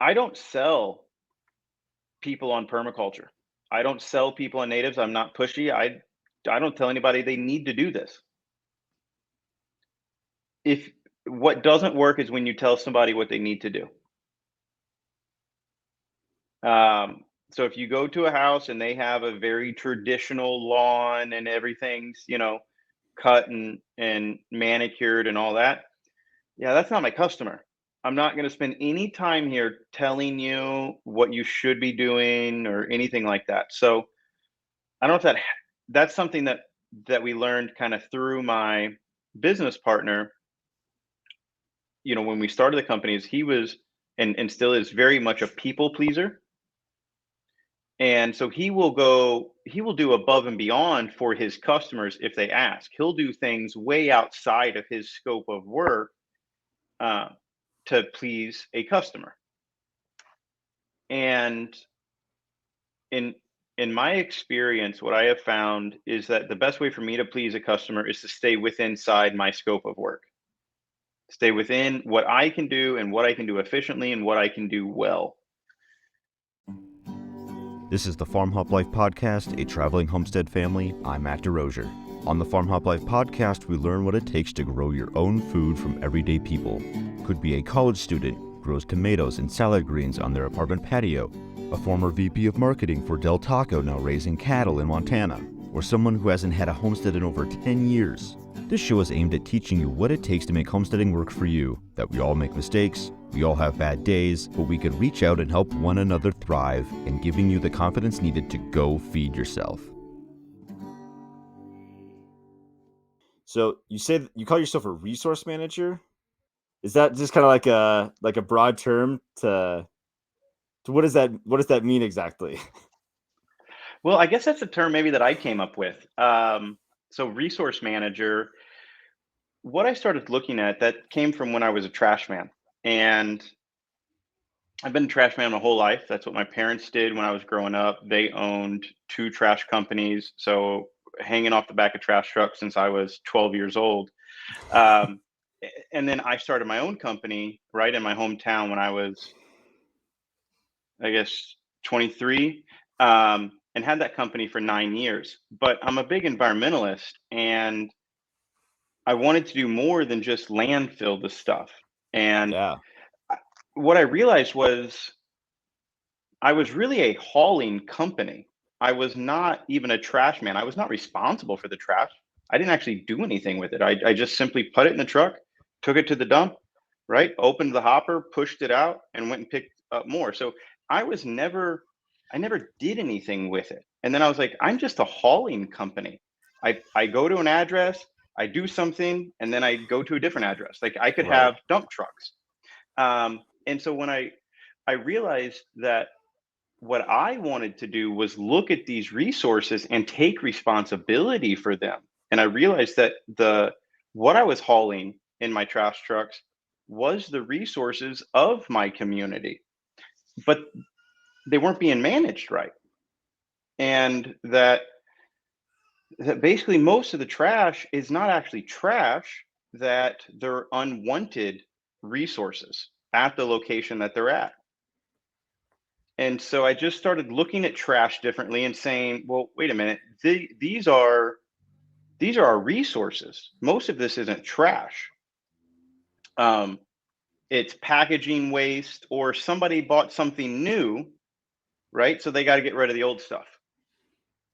I don't sell people on permaculture. I don't sell people on natives. I'm not pushy. I don't tell anybody they need to do this. If What doesn't work is when you tell somebody what they need to do. So if you go to a house and they have a very traditional lawn and everything's, cut and manicured and all that, yeah, that's not my customer. I'm not going to spend any time here telling you what you should be doing or anything like that. So I don't know if that's something that we learned kind of through my business partner. When we started the company, is he was and still is very much a people pleaser. And so he will do above and beyond for his customers if they ask. He'll do things way outside of his scope of work uh, to please a customer. And in in my experience, what I have found is that the best way for me to please a customer is to stay within inside my scope of work. Stay within what I can do and what I can do efficiently and what I can do well. This is the Farm Hop Life Podcast, a traveling homestead family. I'm Matt DeRozier. On the Farm Hop Life Podcast, we learn what it takes to grow your own food from everyday people. Could be a college student, grows tomatoes and salad greens on their apartment patio, a former VP of marketing for Del Taco now raising cattle in Montana, or someone who hasn't had a homestead in over 10 years. This show is aimed at teaching you what it takes to make homesteading work for you, that we all make mistakes, we all have bad days, but we can reach out and help one another thrive, and giving you the confidence needed to go feed yourself. So you say you call yourself a resource manager? Is that just kind of like a broad term to what does that mean exactly? Well, I guess that's a term maybe that I came up with. So resource manager, what I started looking at that came from when I was a trash man. And I've been a trash man my whole life. That's what my parents did when I was growing up. They owned two trash companies. So hanging off the back of trash trucks since I was 12 years old. Um, and then I started my own company right in my hometown when I was, I guess, 23, and had that company for 9 years. But I'm a big environmentalist and I wanted to do more than just landfill the stuff. And Yeah, what I realized was I was really a hauling company. I was not even a trash man. I was not responsible for the trash. I didn't actually do anything with it. I just simply put it in the truck, took it to the dump, right? Opened the hopper, pushed it out, and went and picked up more. So I was never, I never did anything with it. And then I was like, I'm just a hauling company. I go to an address, I do something, and then I go to a different address. Like I could right. have dump trucks. And so when I realized that what I wanted to do was look at these resources and take responsibility for them. And I realized that the what I was hauling in my trash trucks was the resources of my community, but they weren't being managed right. And that basically most of the trash is not actually trash, that they're unwanted resources at the location that they're at. And so I just started looking at trash differently and saying, well, wait a minute, these are our resources. Most of this isn't trash. Um, it's packaging waste or somebody bought something new, right? So they got to get rid of the old stuff.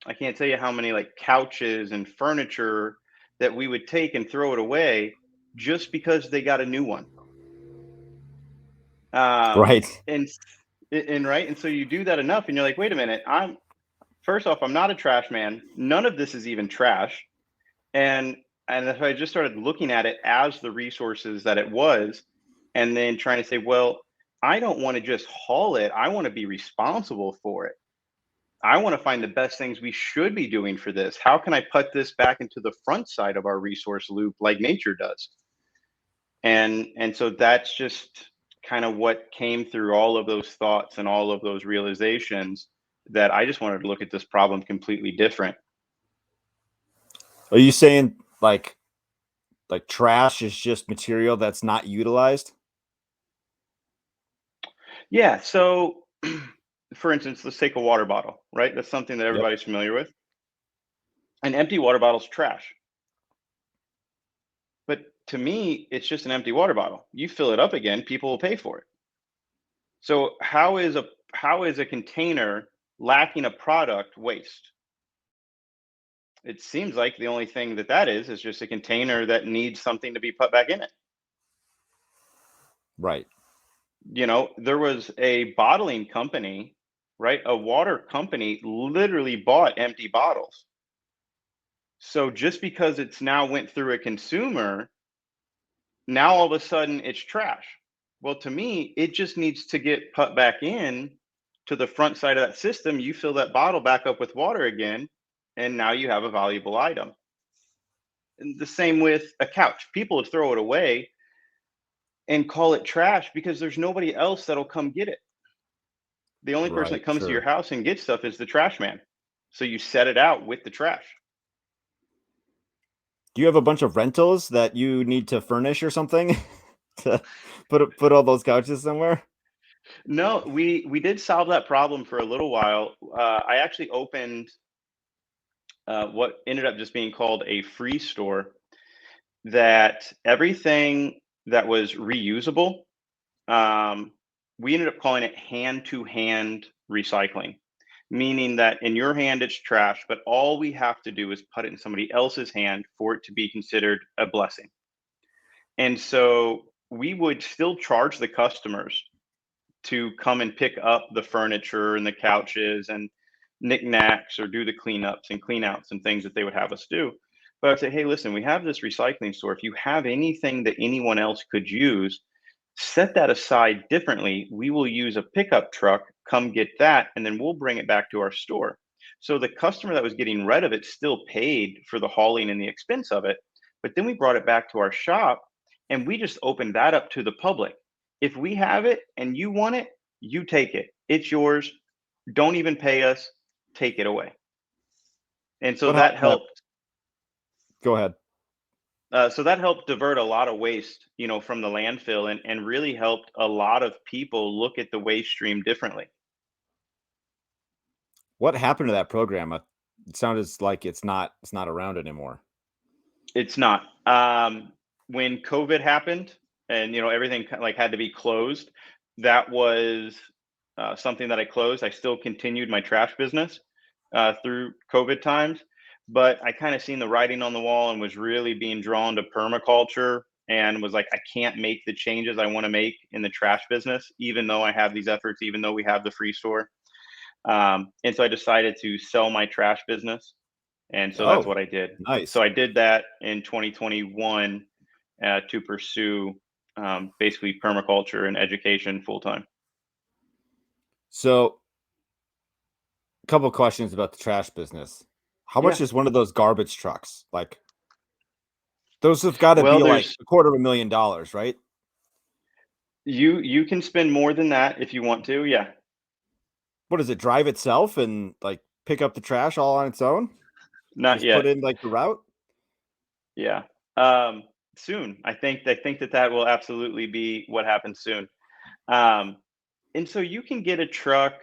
I can't tell you how many like couches and furniture that we would take and throw it away just because they got a new one. Um, Right. and and right, and so you do that enough, and you're like, wait a minute, I'm first off, I'm not a trash man. None of this is even trash. And if I just started looking at it as the resources that it was, and then trying to say, well, I don't want to just haul it. I want to be responsible for it. I want to find the best things we should be doing for this. How can I put this back into the front side of our resource loop like nature does? And so that's just kind of what came through all of those thoughts and all of those realizations, that I just wanted to look at this problem completely different. Are you saying trash is just material that's not utilized? Yeah. So, for instance, let's take a water bottle, right? That's something that Yep. everybody's familiar with. An empty water bottle is trash. But to me, it's just an empty water bottle. You fill it up again, people will pay for it. So how is a container lacking a product waste? It seems like the only thing that is just a container that needs something to be put back in it. Right. There was a bottling company, right? A water company literally bought empty bottles. So just because it's now went through a consumer, now all of a sudden it's trash. Well, to me, it just needs to get put back in to the front side of that system. You fill that bottle back up with water again, and now you have a valuable item. And the same with a couch. People would throw it away and call it trash because there's nobody else that'll come get it. The only person Right. that comes to your Sure. house and gets stuff is the trash man. So you set it out with the trash. Do you have a bunch of rentals that you need to furnish or something to put all those couches somewhere? No, we did solve that problem for a little while. I actually opened what ended up just being called a free store, that everything that was reusable, um, we ended up calling it hand to hand recycling, meaning that in your hand it's trash, but all we have to do is put it in somebody else's hand for it to be considered a blessing. And so we would still charge the customers to come and pick up the furniture and the couches and knickknacks, or do the cleanups and cleanouts and things that they would have us do. But I'd say, hey, listen, we have this recycling store. If you have anything that anyone else could use, set that aside differently. We will use a pickup truck, come get that, and then we'll bring it back to our store. So the customer that was getting rid of it still paid for the hauling and the expense of it. But then we brought it back to our shop and we just opened that up to the public. If we have it and you want it, you take it. It's yours. Don't even pay us. Take it away. And so What happened that to that? helped. Go ahead. So that helped divert a lot of waste, from the landfill, and really helped a lot of people look at the waste stream differently. What happened to that program? It sounded like it's not around anymore. It's not. When COVID happened and everything like had to be closed, that was something that I closed. I still continued my trash business through COVID times, but I kind of seen the writing on the wall and was really being drawn to permaculture, and was like, I can't make the changes I want to make in the trash business, even though I have these efforts, even though we have the free store. And so I decided to sell my trash business, and so that's Oh, what I did. So nice. I did that in 2021 to pursue basically permaculture and education full time. So, a couple questions about the trash business. How much Yeah. is one of those garbage trucks? Like, those have got to Well, be like there's $250,000, right? you can spend more than that if you want to. Yeah. What does it drive itself and like pick up the trash all on its own? Not Just put yet. in like the route? Yeah. Um, Soon. I think that will absolutely be what happens soon. Um, and so you can get a truck.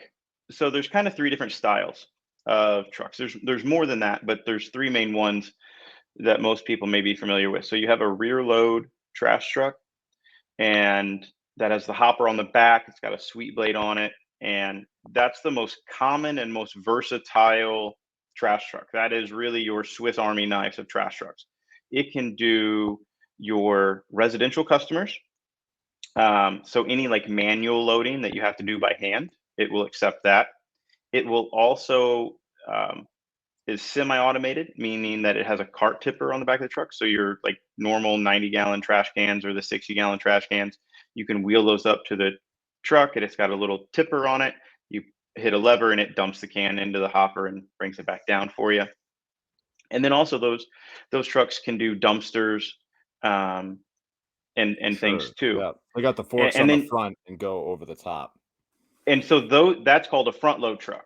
So there's kind of three different styles of trucks. There's more than that, but there's three main ones that most people may be familiar with. So you have a rear load trash truck, and that has the hopper on the back. It's got a sweet blade on it, and that's the most common and most versatile trash truck. That is really your Swiss Army knife of trash trucks. It can do your residential customers. So any like manual loading that you have to do by hand, it will accept that. It will also is semi-automated, meaning that it has a cart tipper on the back of the truck. So your like normal 90-gallon trash cans or the 60-gallon trash cans, you can wheel those up to the truck, and it's got a little tipper on it. You hit a lever and it dumps the can into the hopper and brings it back down for you. And then also those trucks can do dumpsters, um, and things Sure. too. Yeah. They got the And, forks and on the then front and go over the top. and so that's called a front load truck,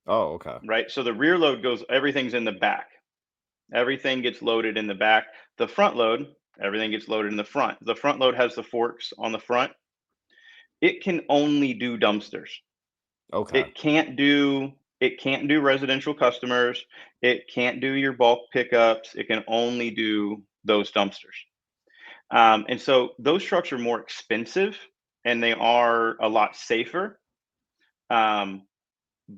Oh, okay. right? So the rear load goes, everything's in the back. Everything gets loaded in the back. The front load, everything gets loaded in the front. The front load has the forks on the front. it can only do dumpsters. Okay. It can't do residential customers. It can't do your bulk pickups. It can only do those dumpsters. And so those trucks are more expensive and they are a lot safer, um,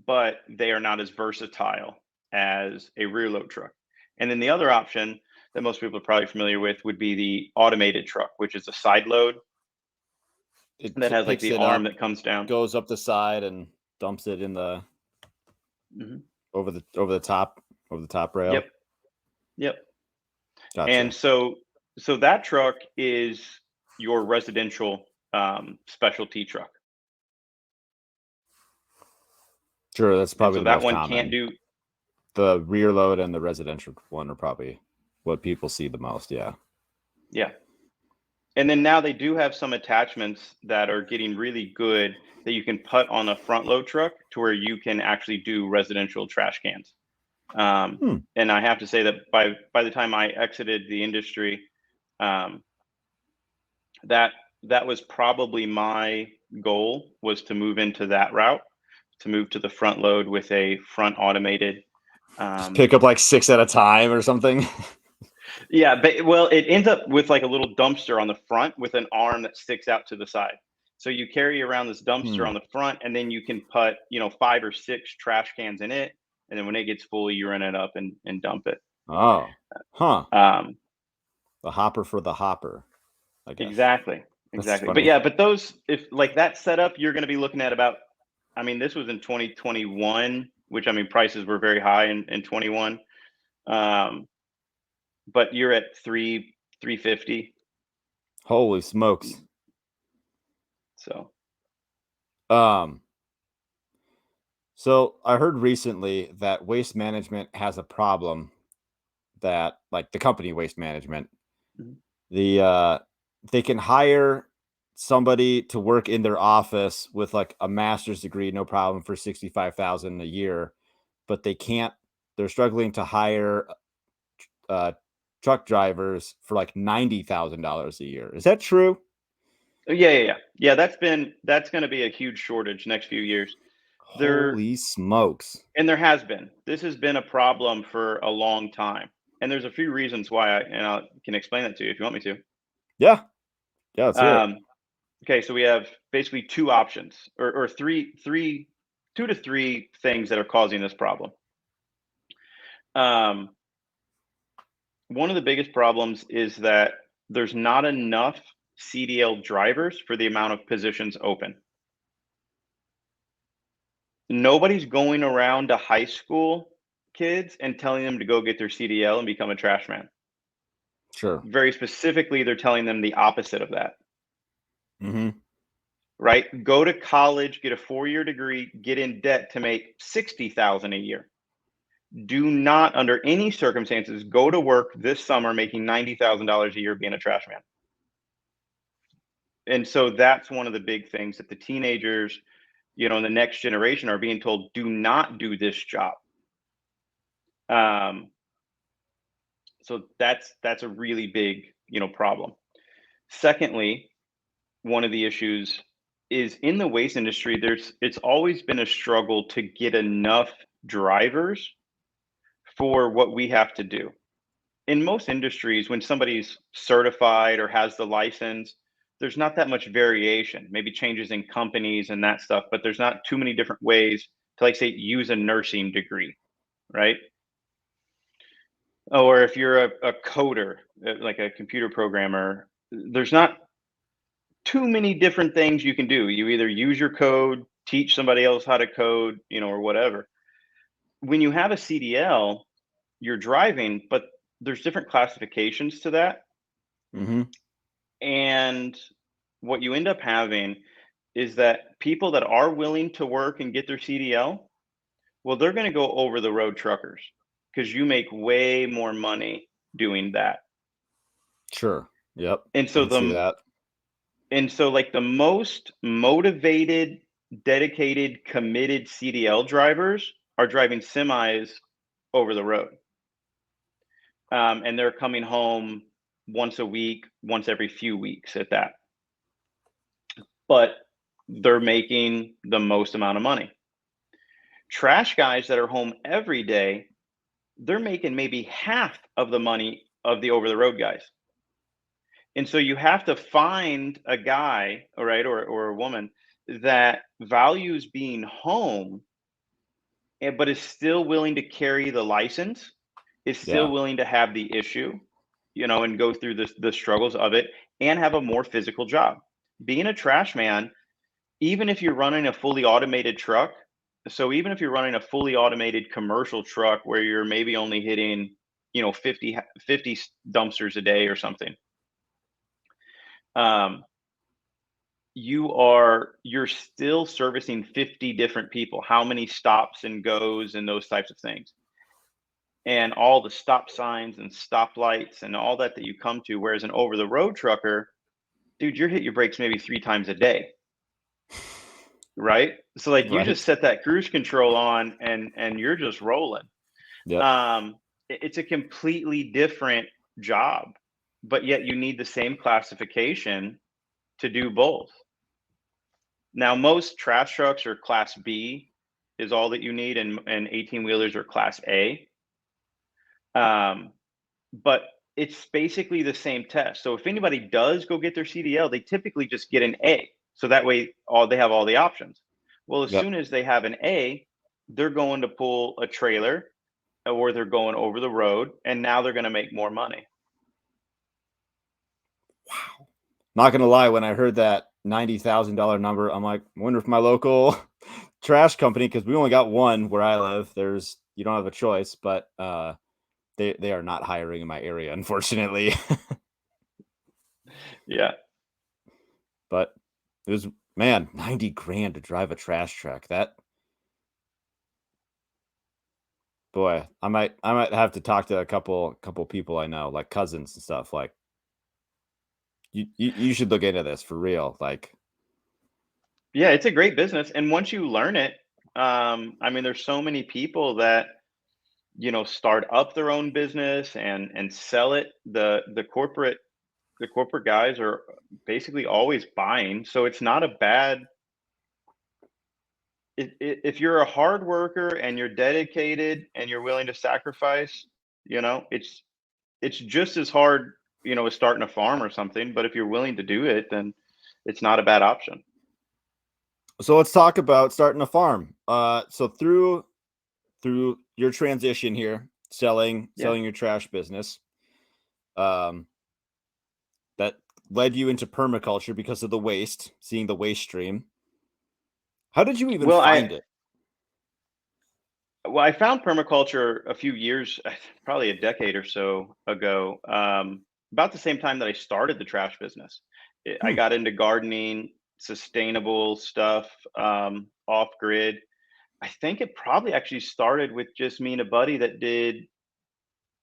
but they are not as versatile as a rear load truck. And then the other option that most people are probably familiar with would be the automated truck, which is a side load It that has like picks the it arm up, that comes down. goes up the side, and dumps it in the Mhm. over the top rail. Yep. Yep. And Gotcha. so that truck is your residential specialty truck. Sure, that's And probably so the that most one can't common. do, The rear load and the residential one are probably what people see the most. Yeah. yeah. And then now they do have some attachments that are getting really good that you can put on a front load truck to where you can actually do residential trash cans. Hmm. And I have to say that by the time I exited the industry, um, that that was probably my goal, was to move into that route, to move to the front load with a front automated. Just Um, pick up like 6 at a time or something. yeah, but well, it ends up with like a little dumpster on the front with an arm that sticks out to the side. So you carry around this dumpster Hmm. on the front, and then you can put 5 or 6 trash cans in it, and then when it gets full, you run it up and dump it. Oh. Huh. Um, The hopper for the hopper, I guess. exactly, That's exactly. But funny. yeah, but those, if like that setup, you're going to be looking at about. I mean, this was in 2021, which I mean prices were very high in 21. Um, but you're at 350. Holy smokes. So Um, so I heard recently that Waste Management has a problem that, like, the company Waste Management, mhm. the they can hire somebody to work in their office with like a master's degree, no problem, for 65,000 a year, but they can't. They're struggling to hire uh, truck drivers for like $90,000 a year. Is that true? Yeah. That's going to be a huge shortage next few years. There Holy smokes! and there has been. This has been a problem for a long time, and there's a few reasons why. I can explain that to you if you want me to. Yeah, yeah. Let's hear it. Okay, so we have basically two options, or three, 2 to 3 things that are causing this problem. Um, One of the biggest problems is that there's not enough CDL drivers for the amount of positions open. Nobody's going around to high school kids and telling them to go get their CDL and become a trash man. Sure. Very specifically, they're telling them the opposite of that, Mm-hmm. right? Go to college, get a 4-year degree, get in debt to make 60,000 a year. Do not, under any circumstances, go to work this summer making $90,000 a year being a trash man. And so that's one of the big things that the teenagers, in the next generation are being told, do not do this job. Um, so that's a really big, problem. Secondly, one of the issues is in the waste industry, it's always been a struggle to get enough drivers for what we have to do. In most industries, when somebody's certified or has the license, there's not that much variation, maybe changes in companies and that stuff, but there's not too many different ways to, like, say, use a nursing degree, right? Or if you're a coder, like a computer programmer, there's not too many different things you can do. You either use your code, teach somebody else how to code, or whatever. When you have a CDL, you're driving, but there's different classifications to that. Mm-hmm. And what you end up having is that people that are willing to work and get their CDL, well, they're going to go over the road truckers because you make way more money doing that. Sure. Yep. And I so can see that. like the most motivated, dedicated, committed CDL drivers are driving semis over the road. And they're coming home once a week, once every few weeks at that. But they're making the most amount of money. Trash guys that are home every day, they're making maybe half of the money of the over the road guys. And so you have to find a guy, all right, or a woman that values being home, but is still willing to carry the license, is still Yeah. willing to have the issue, and go through the struggles of it, and have a more physical job. Being a trash man, even if you're running a fully automated truck, so even if you're running a fully automated commercial truck where you're maybe only hitting, 50 dumpsters a day or something, um, you're still servicing 50 different people. How many stops and goes and those types of things, and all the stop signs and stoplights and all that you come to. Whereas an over the road trucker, dude, you're hit your brakes maybe 3 times a day, right? So like you just Right. set that cruise control on and you're just rolling. Yep. It's a completely different job, but yet you need the same classification to do both. Now, most trash trucks are class B is all that you need, and 18 wheelers are class A. Um, but it's basically the same test. So if anybody does go get their CDL, they typically just get an A. So that way they have all the options. Well, as Yep. soon as they have an A, they're going to pull a trailer or they're going over the road, and now they're going to make more money. Wow. Not gonna lie, when I heard that $90,000 number, I'm like, I wonder if my local trash company, because we only got one where I live. You don't have a choice, but they are not hiring in my area, unfortunately. Yeah. But it was, man, 90 grand to drive a trash truck. That, boy, I might have to talk to a couple people I know, like cousins and stuff. Like, you should look into this for real. Like, Yeah, it's a great business. And once you learn it, I mean, there's so many people that, start up their own business and sell it. The corporate guys are basically always buying. So it's not a bad, if you're a hard worker and you're dedicated and you're willing to sacrifice, it's just as hard, as starting a farm or something. But if you're willing to do it, then it's not a bad option. so let's talk about starting a farm. So through your transition here, selling Yeah. selling your trash business, um, that led you into permaculture because of the waste, seeing the waste stream. How did you even Well, find it? I found permaculture a few years, probably a decade or so ago, about the same time that I started the trash business. I Hmm. got into gardening, sustainable stuff, off grid. I think it probably actually started with just me and a buddy that did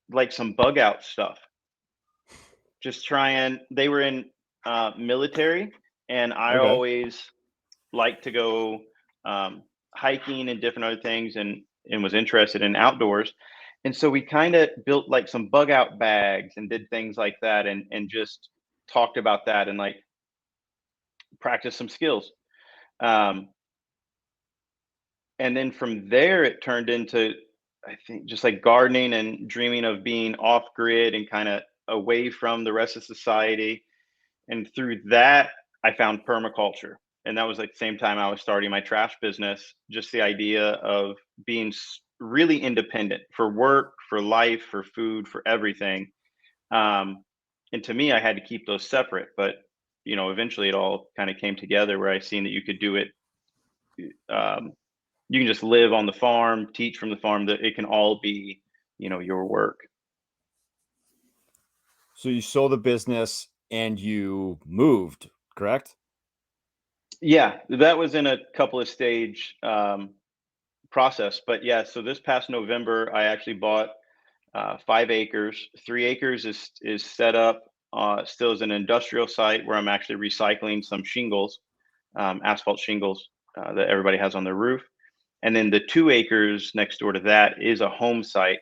like some bug out stuff. Just trying, they were in military, and I Okay. always liked to go hiking and different other things, and was interested in outdoors. And so we kind of built like some bug out bags and did things like that, and just talked about that and like practice some skills. Um, and then from there, it turned into, I think, just like gardening and dreaming of being off grid and kind of away from the rest of society. And through that, I found permaculture. And that was like the same time I was starting my trash business. Just the idea of being really independent for work, for life, for food, for everything. Um, and to me, I had to keep those separate. But eventually, it all kind of came together where I seen that you could do it. Um, you can just live on the farm, teach from the farm. That it can all be, your work. So you sold the business and you moved, correct? Yeah, that was in a couple of stage process. But yeah, so this past November, I actually bought 5 acres. 3 acres is set up still as an industrial site where I'm actually recycling some shingles, asphalt shingles that everybody has on their roof. And then the 2 acres next door to that is a home site,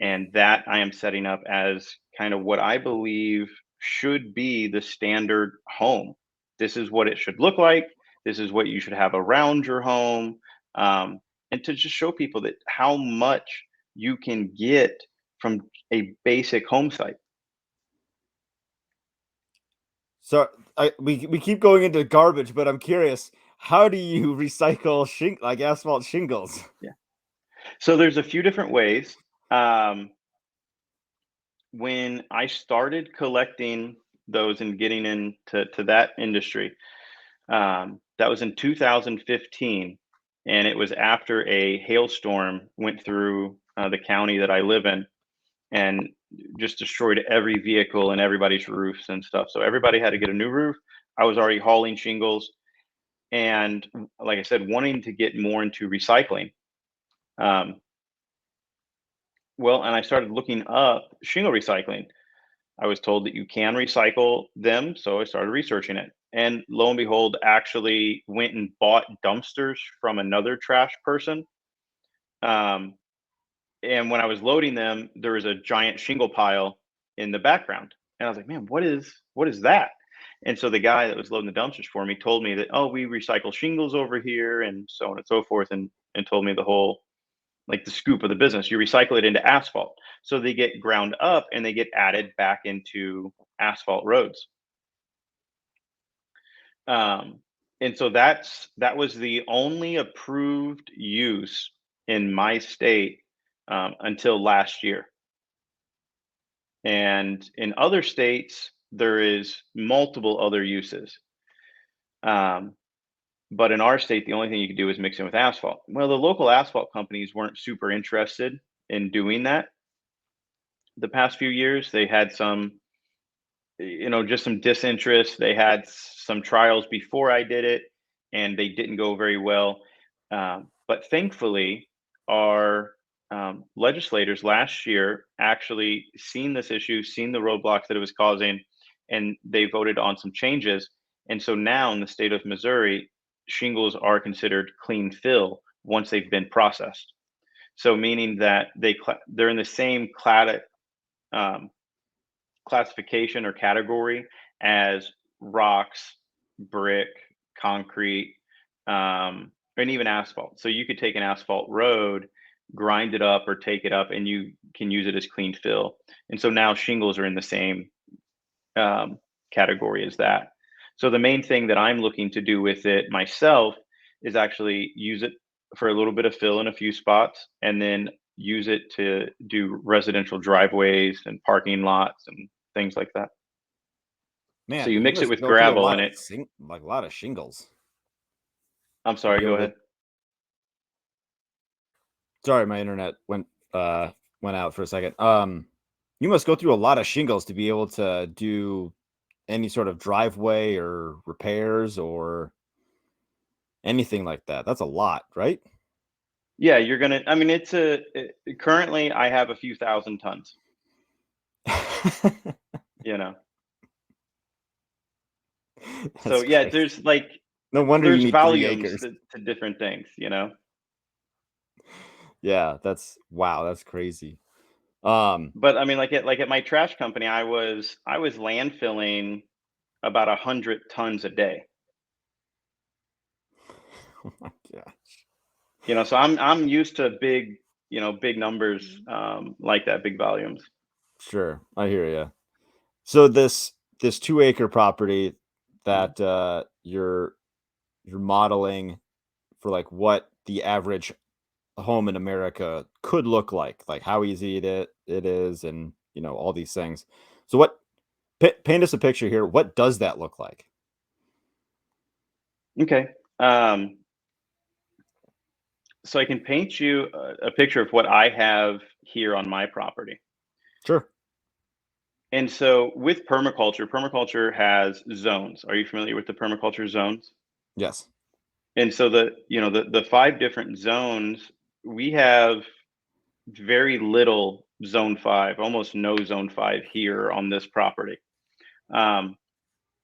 and that I am setting up as kind of what I believe should be the standard home. This is what it should look like. This is what you should have around your home, um, and to just show people that how much you can get from a basic home site. So we keep going into garbage, but I'm curious, how do you recycle like asphalt shingles? Yeah. So there's a few different ways. Um, when I started collecting those and getting into that industry, that was in 2015, and it was after a hailstorm went through the county that I live in and just destroyed every vehicle and everybody's roofs and stuff. So everybody had to get a new roof. I was already hauling shingles, and like I said, wanting to get more into recycling. Um, well, and I started looking up shingle recycling. I was told that you can recycle them, so I started researching it. And lo and behold, actually went and bought dumpsters from another trash person. Um, and when I was loading them, there was a giant shingle pile in the background. And I was like, man, what is that? And so the guy that was loading the dumpsters for me told me that, oh, we recycle shingles over here and so on and so forth, and told me the whole like the scoop of the business. You recycle it into asphalt. So they get ground up and they get added back into asphalt roads. Um, and so that was the only approved use in my state until last year. And in other states, there is multiple other uses. Um, but in our state, the only thing you could do is mix in with asphalt. Well, the local asphalt companies weren't super interested in doing that. The past few years, they had some, just some disinterest. They had some trials before I did it, and they didn't go very well. But thankfully, our legislators last year actually seen this issue, seen the roadblocks that it was causing, and they voted on some changes. And so now in the state of Missouri, shingles are considered clean fill once they've been processed. So meaning that they're in the same um, classification or category as rocks, brick, concrete, and even asphalt. So you could take an asphalt road, grind it up or take it up, and you can use it as clean fill. And so now shingles are in the same category as that. So the main thing that I'm looking to do with it myself is actually use it for a little bit of fill in a few spots, and then use it to do residential driveways and parking lots and things like that. So Man, you you mix it must with go through a gravel lot and of it like a lot of shingles I'm to sorry, be go able to. ahead. Sorry, my internet went out for a second. You must go through a lot of shingles to be able to do any sort of driveway or repairs or anything like that. That's a lot, right? Yeah, you're gonna I mean, currently, I have a few thousand tons, you know? So, That's yeah, crazy. there's, like No wonder you there's need 3 volumes acres. to different things, you know? Yeah, that's wow, that's crazy. Um, But, I mean, like at my trash company, I was landfilling about 100 tons a day, oh my god. so I'm used to big numbers, like that, big volumes. Sure, I hear you. So this 2 acre property Mhm. that you're modeling for like what the average home in America could look like how easy it is, and all these things. So what paint us a picture here. What does that look like? Okay. So I can paint you a picture of what I have here on my property. Sure. And so with permaculture has zones. Are you familiar with the permaculture zones? Yes. And so the five different zones, we have very little zone 5, almost no zone 5 here on this property. Um,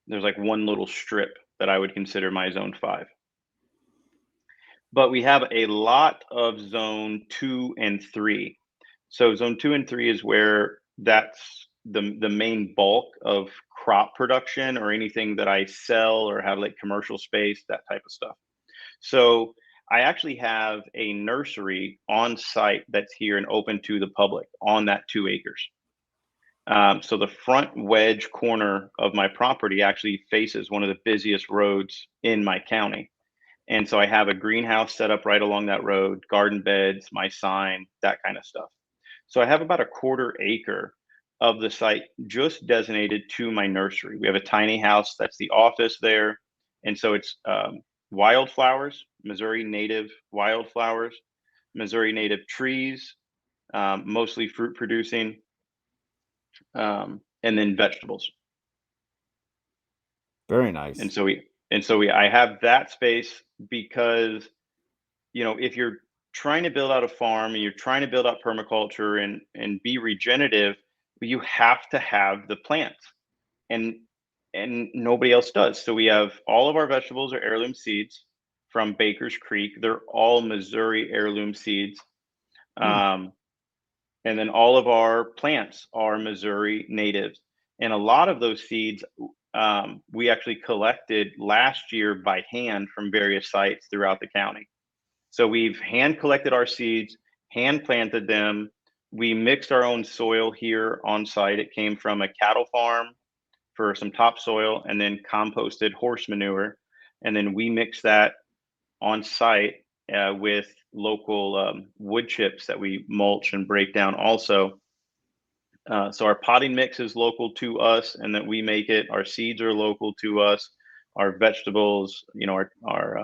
there's like one little strip that I would consider my zone 5. But we have a lot of zone 2 and 3. So zone 2 and 3 is where that's the main bulk of crop production or anything that I sell or have like commercial space, that type of stuff. So I actually have a nursery on site that's here and open to the public on that 2 acres. So the front wedge corner of my property actually faces one of the busiest roads in my county. And so I have a greenhouse set up right along that road, garden beds, my sign, that kind of stuff. So I have about a 1/4 acre of the site just designated to my nursery. We have a tiny house that's the office there. And so it's wildflowers, Missouri native wildflowers, Missouri native trees, mostly fruit producing, and then vegetables. Very And nice. so I have that space because, if you're trying to build out a farm and you're trying to build out permaculture and be regenerative, you have to have the plants, and nobody else does. So we have all of our vegetables are heirloom seeds from Baker's Creek. They're all Missouri heirloom seeds. Hmm. Um, and then all of our plants are Missouri natives. And a lot of those seeds we actually collected last year by hand from various sites throughout the county. So we've hand collected our seeds, hand planted them. We mixed our own soil here on site. It came from a cattle farm for some topsoil and then composted horse manure. And then we mixed that on site with local wood chips that we mulch and break down also. So our potting mix is local to us and that we make it. Our seeds are local to us. Our vegetables, our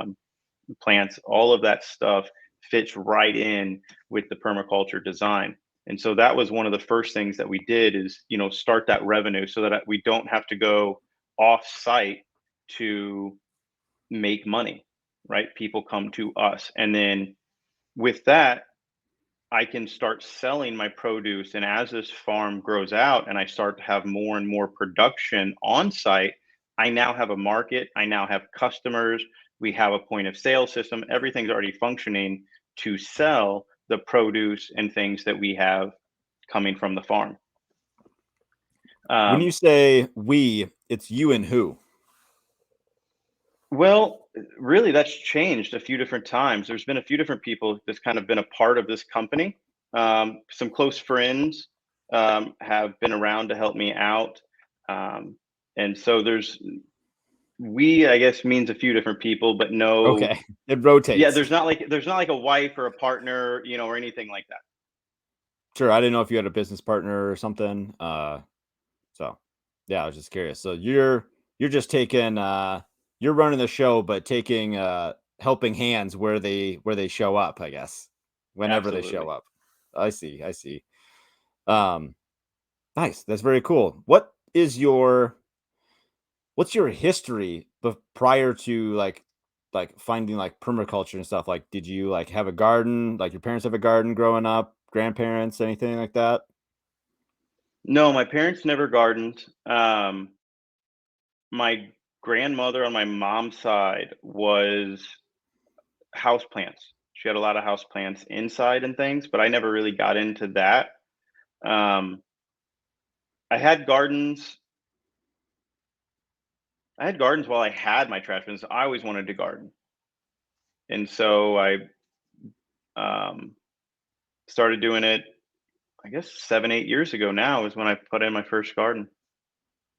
plants, all of that stuff fits right in with the permaculture design. And so that was one of the first things that we did is, start that revenue so that we don't have to go off site to make money, right? People come to us. And then with that, I can start selling my produce. And as this farm grows out and I start to have more and more production on site, I now have a market. I now have customers. We have a point of sale system. Everything's already functioning to sell the produce and things that we have coming from the farm. When you Um, say we, it's you and who? well, really, that's changed a few different times. There's been a few different people that's kind of been a part of this company. Some close friends have been around to help me out. Um, and so we, I guess, means a few different people, but no, Okay. It yeah, rotates. there's not like a wife or a partner, or anything like that. Sure. I didn't know if you had a business partner or something. So yeah, I was just curious. So you're just taking you're running the show, but taking helping hands where they show up, I guess. Whenever they show Absolutely. up. I see. I see. Um nice. That's very cool. What's your history prior to like finding like permaculture and stuff? Like did you like have a garden? Like your parents have a garden growing up, grandparents, anything like that? No, my parents never gardened. My grandmother on my mom's side was houseplants. She had a lot of houseplants inside and things, but I never really got into that. Um, I had gardens. I had gardens while I had my trash bins. I always wanted to garden, and so I um, started doing it. I guess 7, 8 years ago now is when I put in my first garden.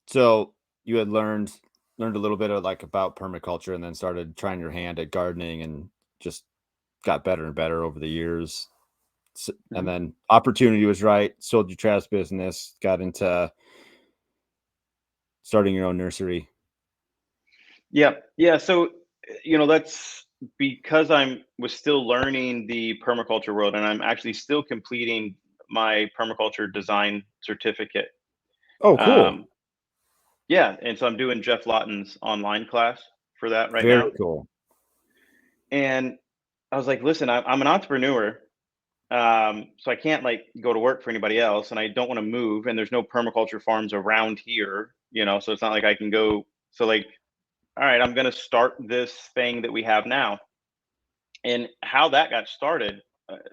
So you had learned a little bit of like about permaculture and then started trying your hand at gardening and just got better and better over the years. And Mhm. then opportunity was right, sold your trash business, got into starting your own nursery. Yeah, yeah. So that's because I'm was still learning the permaculture world, and I'm actually still completing my permaculture design certificate. Oh, cool. Um, yeah, and so I'm doing Jeff Lawton's online class for that right Very now. cool. And I was like, listen, I'm an entrepreneur, so I can't like go to work for anybody else, and I don't want to move, and there's no permaculture farms around here, so it's not like I can go. So like, all right, I'm gonna start this thing that we have now. And how that got started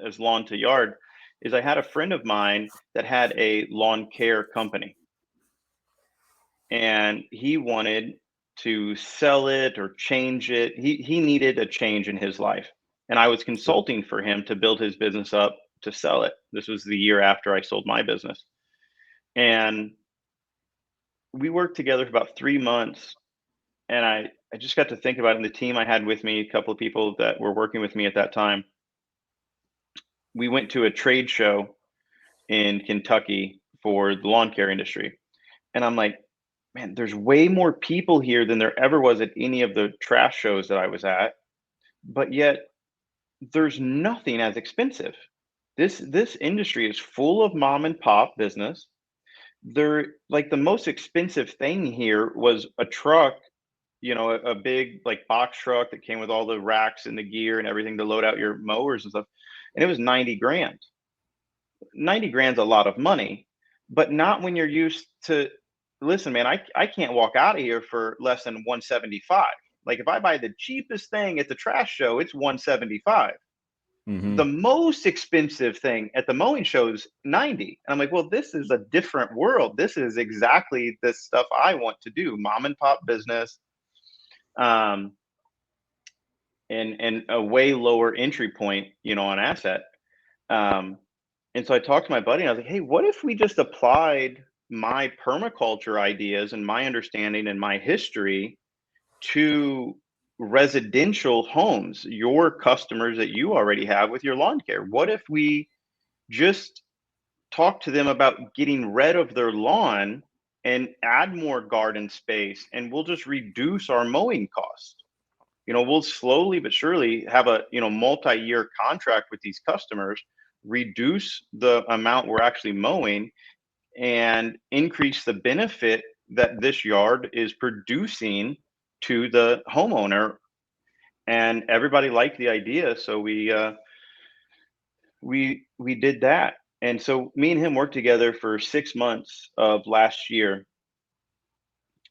as lawn to yard is I had a friend of mine that had a lawn care company. and he wanted to sell it or change it. He needed a change in his life, and I was Sure. consulting for him to build his business up to sell it. This was the year after I sold my business, and we worked together for about 3 months. And I just got to think about it. And the team I had with me, a couple of people that were working with me at that time, we went to a trade show in Kentucky for the lawn care industry. And I'm like, man, there's way more people here than there ever was at any of the trash shows that I was at. But yet there's nothing as expensive. This industry is full of mom and pop business. They're like the most expensive thing here was a truck, a big like box truck that came with all the racks and the gear and everything to load out your mowers and stuff. And it was 90 grand. 90 grand's a lot of money, but not when you're used to, listen, man, I can't walk out of here for less than 175. Like if I buy the cheapest thing at the trash show, it's 175. Mm-hmm. The most expensive thing at the mowing show is 90. And I'm like, well, this is a different world. This is exactly the stuff I want to do. Mom and pop business. Um, and a way lower entry point, on asset. Um, and so I talked to my buddy and I was like, hey, what if we just applied my permaculture ideas and my understanding and my history to residential homes, your customers that you already have with your lawn care? What if we just talk to them about getting rid of their lawn and add more garden space, and we'll just reduce our mowing costs? We'll slowly but surely have a, multi-year contract with these customers, reduce the amount we're actually mowing, and increase the benefit that this yard is producing to the homeowner. And everybody liked the idea, so we did that. And so me and him worked together for 6 months of last year.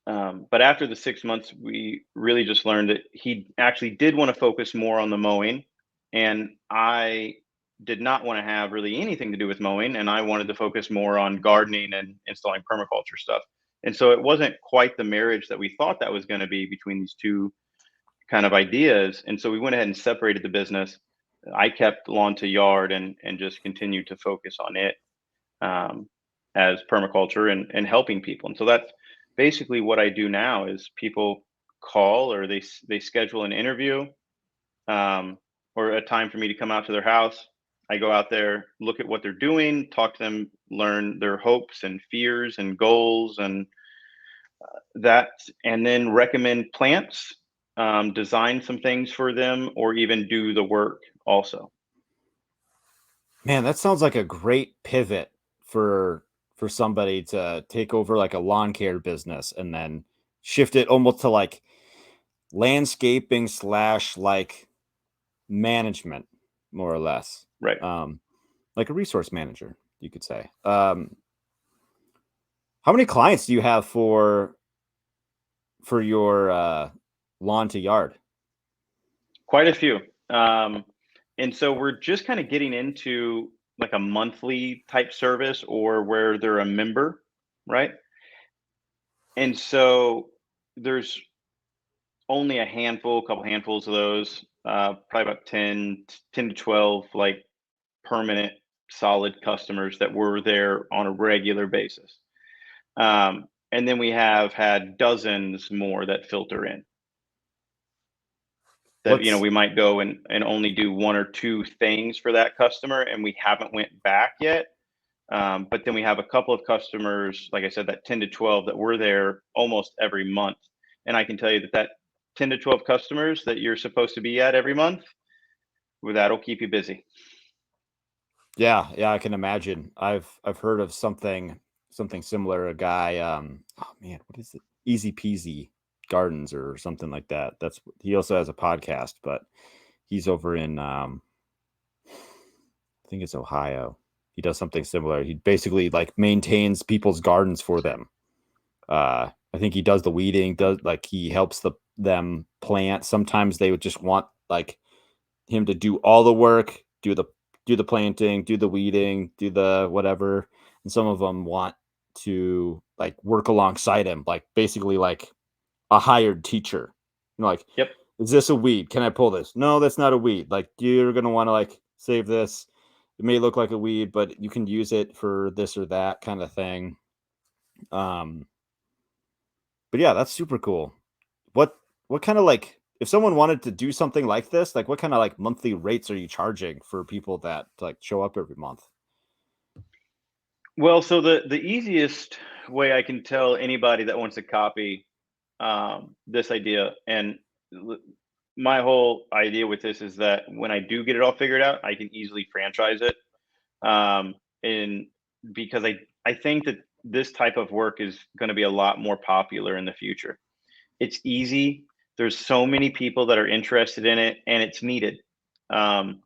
But after the 6 months, we really just learned that he actually did want to focus more on the mowing. And I did not want to have really anything to do with mowing. And I wanted to focus more on gardening and installing permaculture stuff. And so it wasn't quite the marriage that we thought that was going to be between these two kind of ideas. And so we went ahead and separated the business. I kept lawn to yard and just continued to focus on it, um, as permaculture and helping people. And so that's basically what I do now is people call or they schedule an interview, um, or a time for me to come out to their house. I go out there, look at what they're doing, talk to them, learn their hopes and fears and goals and that, and then recommend plants, design some things for them, or even do the work also. Man, that sounds like a great pivot for somebody to take over like a lawn care business and then shift it almost to like landscaping slash like management, more or less. Right. Like a resource manager, you could say. How many clients do you have for your lawn to yard? Quite a few. And so we're just kind of getting into like a monthly type service or where they're a member, right? And so there's only a couple handfuls of those, probably about 10 to 12, like permanent solid customers that were there on a regular basis. And then we have had dozens more that filter in. That What's we might go and only do one or two things for that customer, and we haven't went back yet. But then we have a couple of customers, like I said, that 10 to 12 that were there almost every month. And I can tell you that 10 to 12 customers that you're supposed to be at every month, well, that'll keep you busy. Yeah, I can imagine. I've heard of something similar. A guy, oh man, what is it? Easy Peasy Gardens or something like that. He also has a podcast, but he's over in I think it's Ohio. He does something similar. He basically like maintains people's gardens for them. I think he does the weeding, does like he helps them plant. Sometimes they would just want like him to do all the work, do the planting, do the weeding, do the whatever. And some of them want to like work alongside him, like basically like a hired teacher. Like, Yep. is this a weed? Can I pull this? No, that's not a weed. Like, you're gonna want to like save this. It may look like a weed, but you can use it for this or that kind of thing. Um, but yeah, that's super cool. What kind of like, if someone wanted to do something like this, like what kind of like monthly rates are you charging for people that like show up every month? Well, so the easiest way I can tell anybody that wants to copy this idea, and l- my whole idea with this is that when I do get it all figured out, I can easily franchise it. And because I think that this type of work is going to be a lot more popular in the future. It's easy. There's so many people that are interested in it, and it's needed. Um,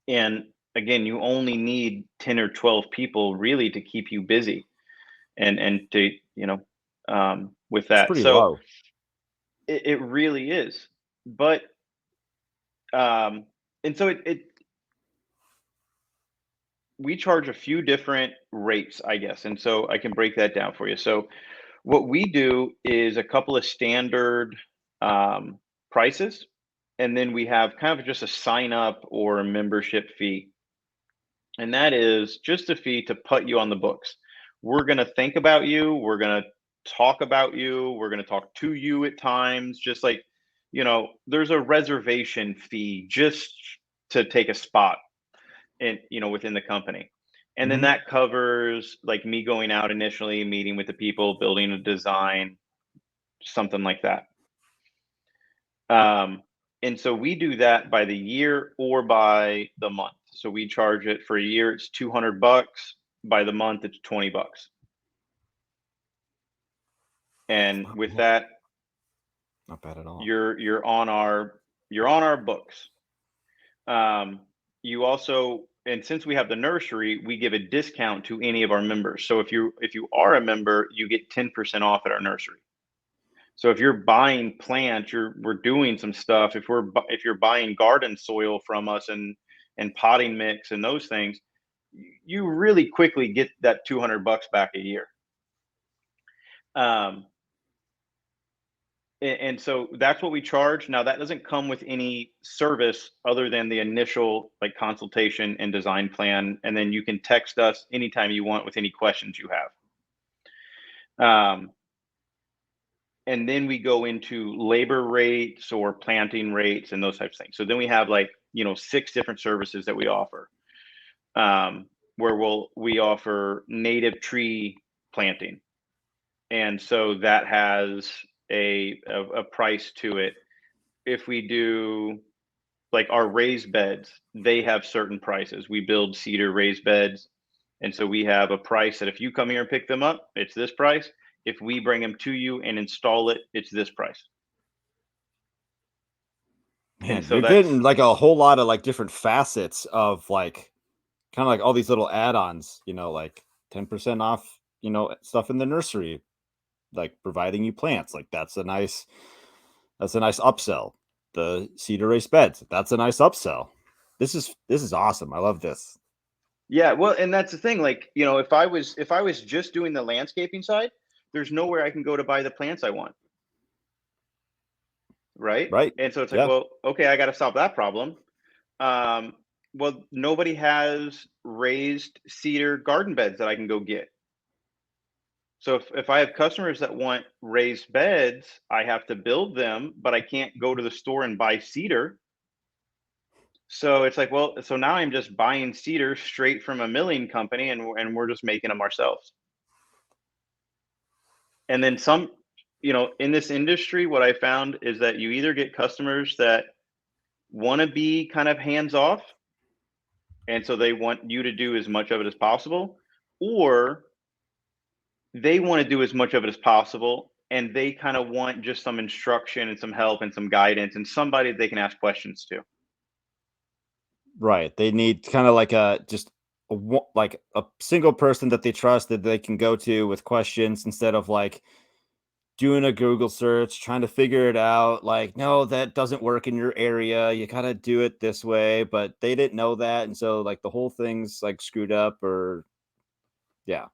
and again, you only need 10 or 12 people really to keep you busy and to, with It's that. pretty So low. it really is. But um, and so it we charge a few different rates, I guess. And so I can break that down for you. So what we do is a couple of standard um, prices, and then we have kind of just a sign up or a membership fee. And that is just a fee to put you on the books. We're going to think about you. We're going to talk about you. We're going to talk to you at times, just like, there's a reservation fee just to take a spot in, within the company. And then Hmm. that covers like me going out initially, meeting with the people, building a design, something like that. Um, and so we do that by the year or by the month. So we charge it for a year, it's $200. By the month, it's $20. And with Not that, bad at all. you're on our books. Um, you also, and since we have the nursery, we give a discount to any of our members. So if you are a member, you get 10% off at our nursery. So if you're buying plants, we're doing some stuff. If you're buying garden soil from us and potting mix and those things, you really quickly get that $200 back a year. Um, and so that's what we charge. Now that doesn't come with any service other than the initial like consultation and design plan, and then you can text us anytime you want with any questions you have. And then we go into labor rates or planting rates and those types of things. So then we have like, 6 different services that we offer, where we offer native tree planting. And so that has a price to it. If we do like our raised beds, they have certain prices. We build cedar raised beds. And so we have a price that if you come here and pick them up, it's this price. If we bring them to you and install it, it's this price. And Man, so you're that's getting like a whole lot of like different facets of like kind of like all these little add-ons, like 10% off, stuff in the nursery, like providing you plants. Like that's a nice upsell. The cedar raised beds, that's a nice upsell. This is awesome. I love this. yeah, well, and that's the thing. Like, if I was just doing the landscaping side, there's nowhere I can go to buy the plants I want, right? Right. And so it's like, Yeah. well, okay, I got to solve that problem. Um, well, nobody has raised cedar garden beds that I can go get. So if I have customers that want raised beds, I have to build them, but I can't go to the store and buy cedar. So it's like, well, so now I'm just buying cedar straight from a milling company, and we're just making them ourselves. And then some, in this industry, what I found is that you either get customers that want to be kind of hands off, and so they want you to do as much of it as possible, or they want to do as much of it as possible, and they kind of want just some instruction and some help and some guidance and somebody they can ask questions to. Right. They need kind of like like a single person that they trust that they can go to with questions instead of like doing a Google search, trying to figure it out. Like, no, that doesn't work in your area. You gotta do it this way, but they didn't know that, and so like the whole thing's like screwed up. Or yeah,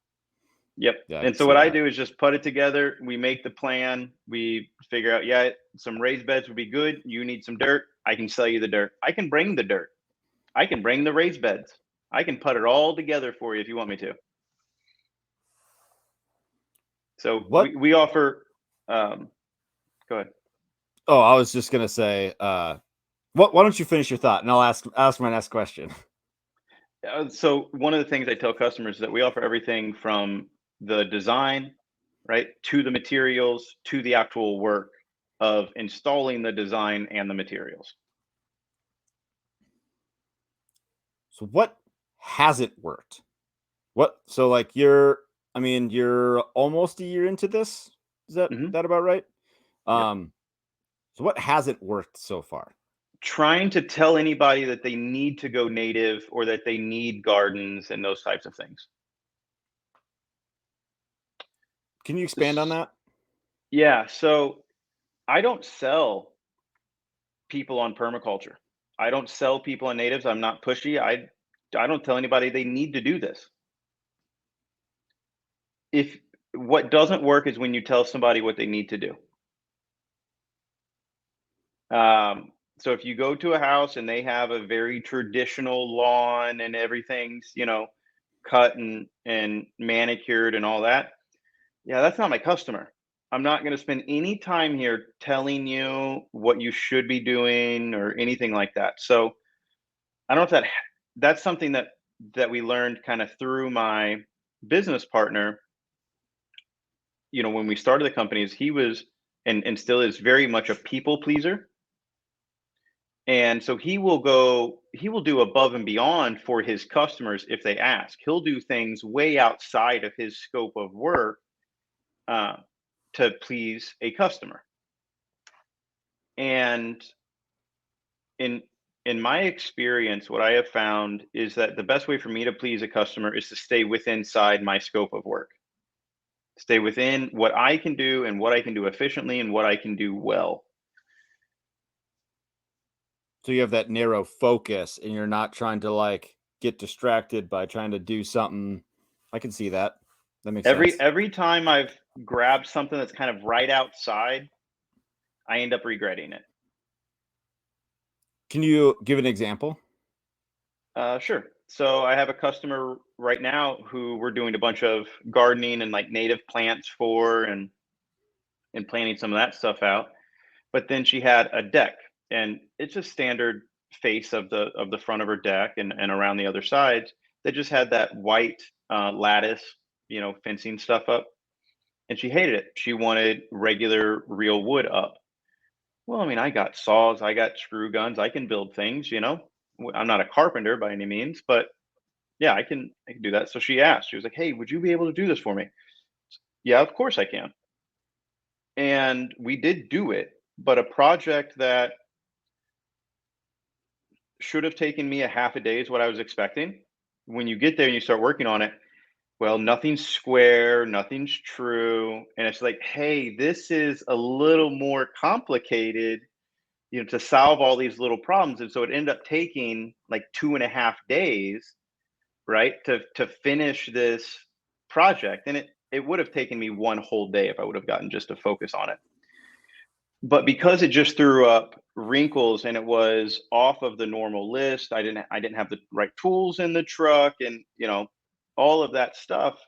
Yep. Yeah, I And can so see what I that. do is just put it together. We make the plan. We figure out, yeah, some raised beds would be good. You need some dirt. I can sell you the dirt. I can bring the dirt. I can bring the raised beds. I can put it all together for you if you want me to. So What? we offer. Go ahead. Oh, I was just gonna say, what? Why don't you finish your thought, and I'll ask my next question. So one of the things I tell customers is that we offer everything from the design, right, to the materials, to the actual work of installing the design and the materials. So what hasn't worked? What? So like you're almost a year into this. Is that Hmm. that about right? Yep. Um, so what hasn't worked so far? Trying to tell anybody that they need to go native or that they need gardens and those types of things. Can you expand on S- that? Yeah. So I don't sell people on permaculture. I don't sell people on natives. I'm not pushy. I don't tell anybody they need to do this. If What doesn't work is when you tell somebody what they need to do. So if you go to a house and they have a very traditional lawn and everything's, cut and manicured and all that, yeah, that's not my customer. I'm not going to spend any time here telling you what you should be doing or anything like that. So I don't know if that's something that we learned kind of through my business partner. When we started the companies, he was and still is very much a people pleaser. And so he will do above and beyond for his customers if they ask. He'll do things way outside of his scope of work uh, to please a customer. And in in my experience, what I have found is that the best way for me to please a customer is to stay within inside my scope of work. Stay within what I can do and what I can do efficiently and what I can do well. So you have that narrow focus, and you're not trying to like get distracted by trying to do something. I can see that. That makes sense. Every time I've grabbed something that's kind of right outside, I end up regretting it. Can you give an example? Sure. So I have a customer right now who we're doing a bunch of gardening and like native plants for and planting some of that stuff out. But then she had a deck and it's a standard face of the front of her deck and around the other sides that just had that white lattice, fencing stuff up. And she hated it. She wanted regular real wood up. Well, I mean, I got saws, I got screw guns, I can build things. I'm not a carpenter by any means, but yeah, I can do that. So she asked, she was like, "Hey, would you be able to do this for me?" Yeah, of course I can. And we did do it, but a project that should have taken me a half a day is what I was expecting. When you get there and you start working on it, well, nothing's square, nothing's true. And it's like, hey, this is a little more complicated, to solve all these little problems. And so it ended up taking like 2.5 days, right, to finish this project. And it would have taken me one whole day if I would have gotten just to focus on it. But because it just threw up wrinkles and it was off of the normal list, I didn't have the right tools in the truck and all of that stuff.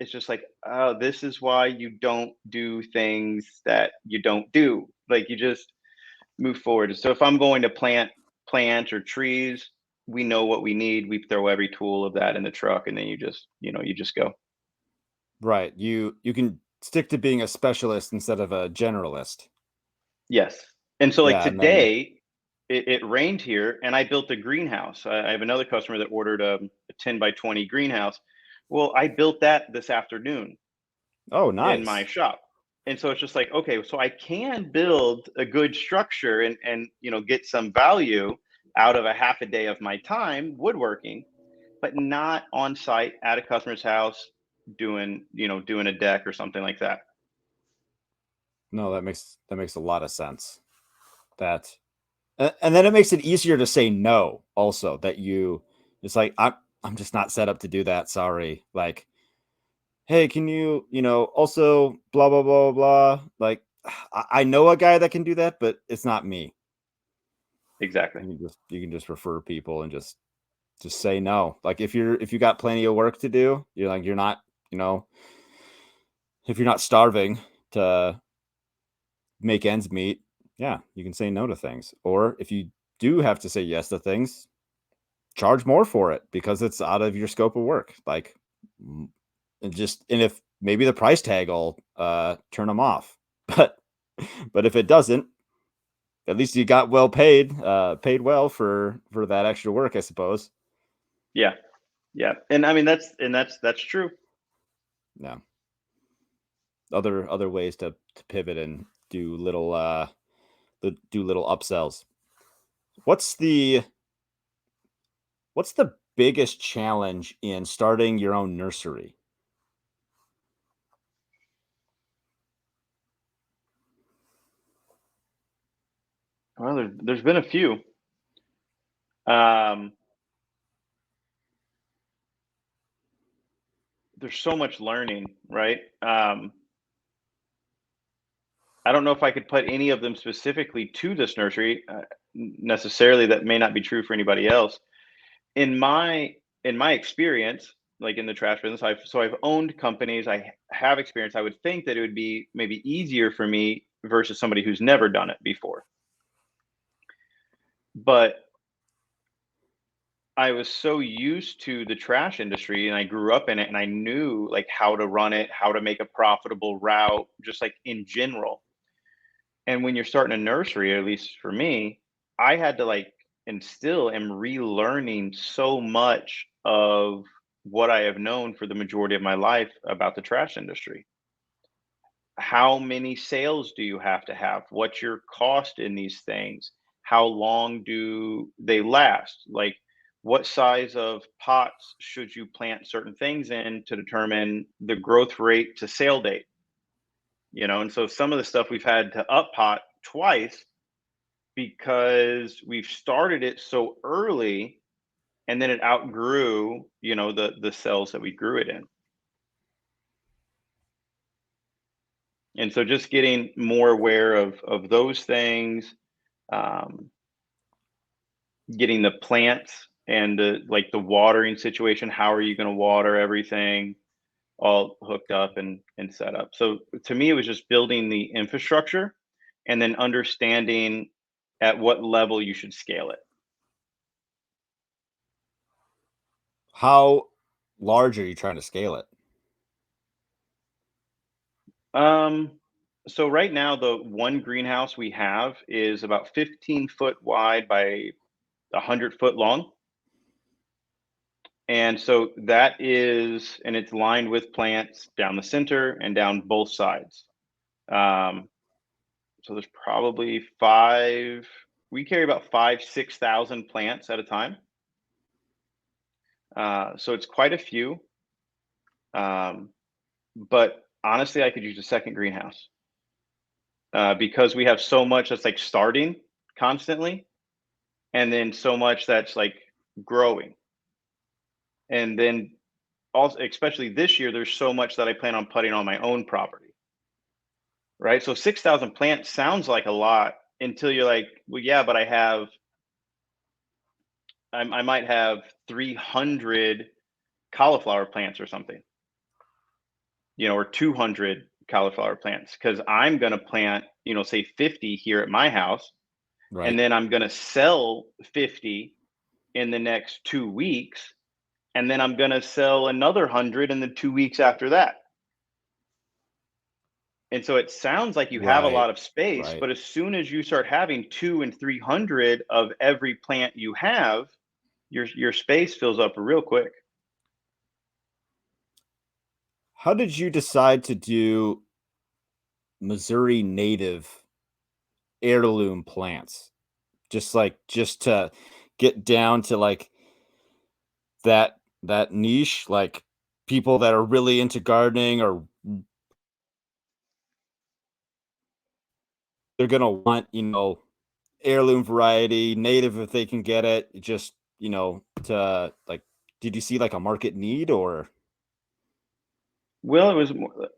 It's just like, oh, this is why you don't do things that you don't do. Like you just move forward. So if I'm going to plant plants or trees, we know what we need. We throw every tool of that in the truck and then you just go. Right. You can stick to being a specialist instead of a generalist. Yes. And so like Yeah, and then today, it rained here and I built a greenhouse. I have another customer that ordered a 10 by 20 greenhouse. Well, I built that this afternoon oh, in my nice. shop. And so it's just like, okay, so I can build a good structure and get some value out of a half a day of my time woodworking, but not on site at a customer's house doing a deck or something like that. No, that makes a lot of sense. That and then it makes it easier to say no also that you it's like I'm just not set up to do that, sorry. Like hey, can you, also blah, blah, blah, blah. Like, I know a guy that can do that, but it's not me. Exactly. You can just refer people and just say no. Like if you got plenty of work to do, you're not, you know, if you're not starving to make ends meet, yeah, you can say no to things. Or if you do have to say yes to things, charge more for it because it's out of your scope of work. Like, and if maybe the price tag will turn them off, but if it doesn't, at least you got well paid well for that extra work, I suppose. Yeah. Yeah. And I mean that's true. No, other ways to pivot and do little upsells. What's the what's the biggest challenge in starting your own nursery? Well, there's been a few. Um, there's so much learning, right? I don't know if I could put any of them specifically to this nursery necessarily. That may not be true for anybody else. In my experience, like in the trash business, I've owned companies. I have experience. I would think that it would be maybe easier for me versus somebody who's never done it before. But I was so used to the trash industry and I grew up in it and I knew like how to run it, how to make a profitable route, just like in general. And when you're starting a nursery, at least for me, I had to like and still am relearning so much of what I have known for the majority of my life about the trash industry. How many sales do you have to have? What's your cost in these things? How long do they last? Like, what size of pots should you plant certain things in to determine the growth rate to sale date? And so some of the stuff we've had to up pot twice because we've started it so early and then it outgrew, the cells that we grew it in. And so just getting more aware of those things, um, getting the plants and the watering situation. How are you going to water everything all hooked up and set up? So to me, it was just building the infrastructure and then understanding at what level you should scale it. How large are you trying to scale it? Um, so right now, the one greenhouse we have is about 15-foot wide by 100-foot long. And so that is, and it's lined with plants down the center and down both sides. Um, so there's probably we carry about 6,000 plants at a time. So it's quite a few. Um, but honestly, I could use a second greenhouse because we have so much that's like starting constantly, and then so much that's like growing. And then also, especially this year, there's so much that I plan on putting on my own property. Right. So 6,000 plants sounds like a lot until you're like, well, yeah, but I might have 300 cauliflower plants or something, or 200 cauliflower plants because I'm going to plant, say 50 here at my house. And Right. then I'm going to sell 50 in the next 2 weeks. And then I'm going to sell another 100 in the 2 weeks after that. And so it sounds like you have a Right. lot of space, Right. but as soon as you start having 2 and 300 of every plant you have, your space fills up real quick. How did you decide to do Missouri native heirloom plants? Just to get down to like that niche, like people that are really into gardening or they're gonna want, heirloom variety, native if they can get it. Just, to like, did you see like a market need or? Well, it was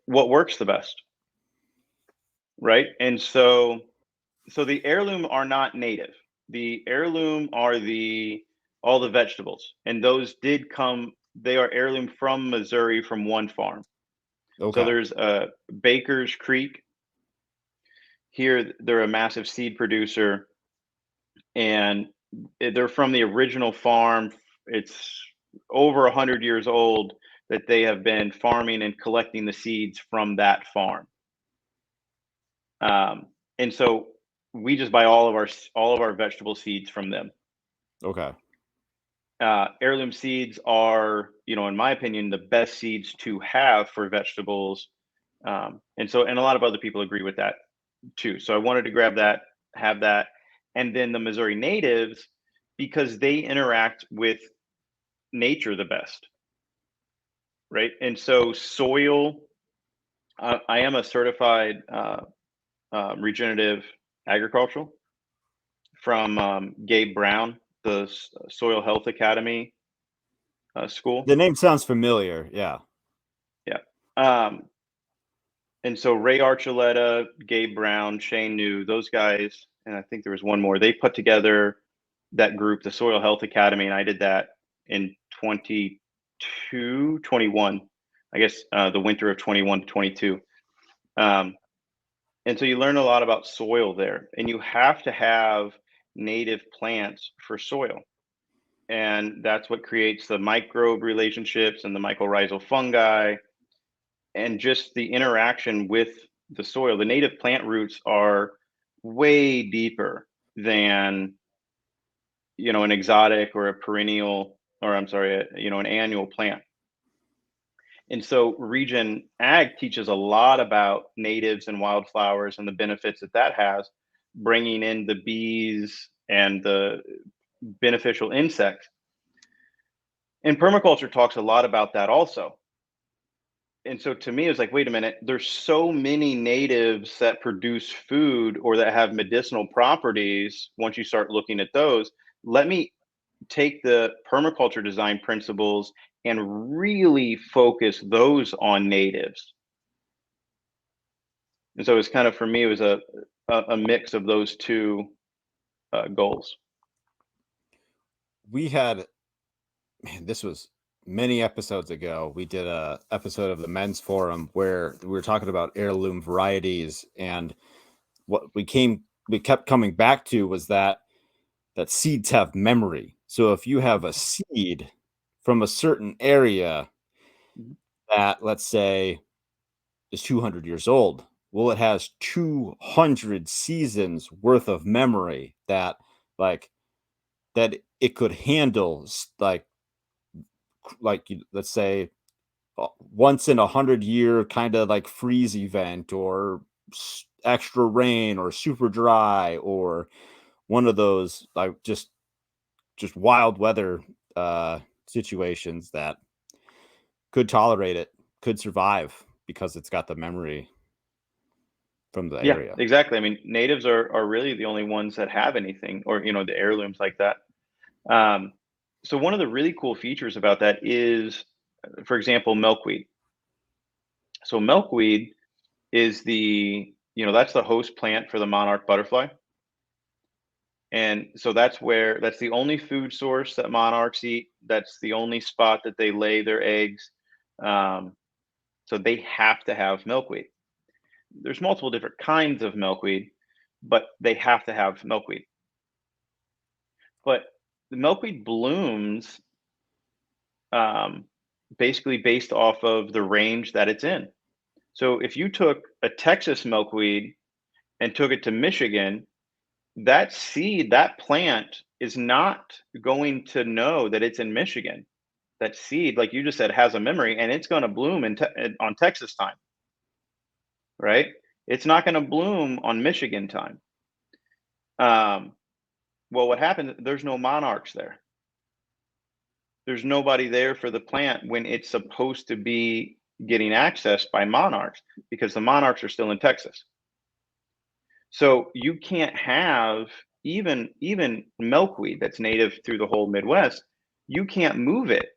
what works the best, right? And so the heirloom are not native. The heirloom are the all the vegetables, and those did come. They are heirloom from Missouri from one farm. So Okay. there's Baker's Creek here. They're a massive seed producer, and they're from the original farm. It's over 100 years old that they have been farming and collecting the seeds from that farm. Um, and so we just buy all of our vegetable seeds from them. Okay. Heirloom seeds are, in my opinion, the best seeds to have for vegetables. And a lot of other people agree with that too. So I wanted to grab that, have that, and then the Missouri natives because they interact with nature the best, right? And so soil. I am a certified regenerative agricultural from Gabe Brown, the Soil Health Academy school. The name sounds familiar. Yeah. Yeah. Um, and so Ray Archuleta, Gabe Brown, Shane New, those guys, and I think there was one more. They put together that group, the Soil Health Academy, and I did that in 21, I guess the winter of 21 to 22. Um, and so you learn a lot about soil there, and you have to have native plants for soil. And that's what creates the microbe relationships and the mycorrhizal fungi and just the interaction with the soil. The native plant roots are way deeper than an exotic or a perennial, or I'm sorry, an annual plant. And so regen ag teaches a lot about natives and wildflowers and the benefits that that has, bringing in the bees and the beneficial insects. And permaculture talks a lot about that also. And so to me, it's like, wait a minute, there's so many natives that produce food or that have medicinal properties. Once you start looking at those, let me take the permaculture design principles and really focus those on natives. And so it's kind of, for me, it was a mix of those two goals. We had, man, this was many episodes ago. We did a episode of the men's forum where we were talking about heirloom varieties, and what we kept coming back to was that seeds have memory. So if you have a seed from a certain area Mhm. that, let's say, is 200 years old, well, it has 200 seasons worth of memory like that it could handle, let's say, once in 100-year kind of like freeze event, or extra rain, or super dry, or one of those like just wild weather situations that could tolerate it, could survive because it's got the memory from the Yeah, area. exactly. I mean, natives are really the only ones that have anything, or the heirlooms like that. Um, so one of the really cool features about that is, for example, milkweed. So milkweed is that's the host plant for the monarch butterfly. And so that's the only food source that monarchs eat. That's the only spot that they lay their eggs. Um, so they have to have milkweed. There's multiple different kinds of milkweed, but they have to have milkweed. But the milkweed blooms um, basically based off of the range that it's in. So if you took a Texas milkweed and took it to Michigan, that seed, that plant is not going to know that it's in Michigan. That seed, like you just said, has a memory, and it's going to bloom on Texas time, right? It's not going to bloom on Michigan time. Um, well, what happens? There's no monarchs there. There's nobody there for the plant when it's supposed to be getting access by monarchs because the monarchs are still in Texas. So you can't have even milkweed that's native through the whole Midwest. You can't move it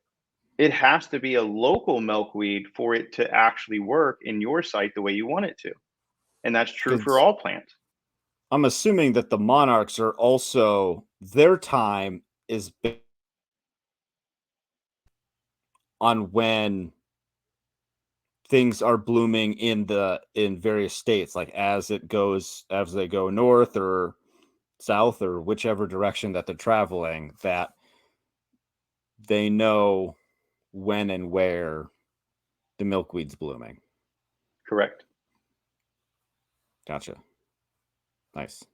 it has to be a local milkweed for it to actually work in your site the way you want it to. And that's true for Because all plants. I'm assuming that the monarchs are also their time is on when things are blooming in various states, like as they go north or south or whichever direction that they're traveling, that they know when and where the milkweed's blooming. Correct. Gotcha. Nice.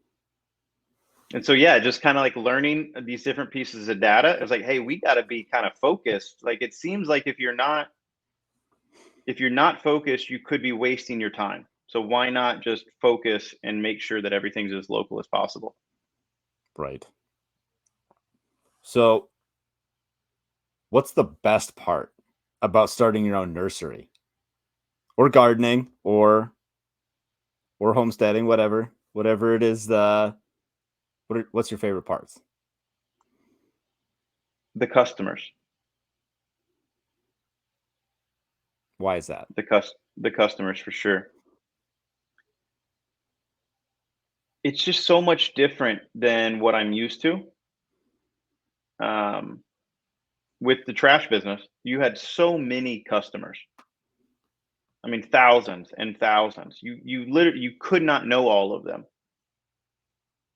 And so, yeah, just kind of like learning these different pieces of data. It's like, hey, we got to be kind of focused. Like, it seems like if you're not focused, you could be wasting your time. So why not just focus and make sure that everything's as local as possible? Right. So what's the best part about starting your own nursery or gardening or homesteading, whatever it is? What's your favorite parts? The customers, Why is that? the customers for sure. It's just so much different than what I'm used to. Um, with the trash business, you had so many customers. I mean, thousands and thousands. You could not know all of them.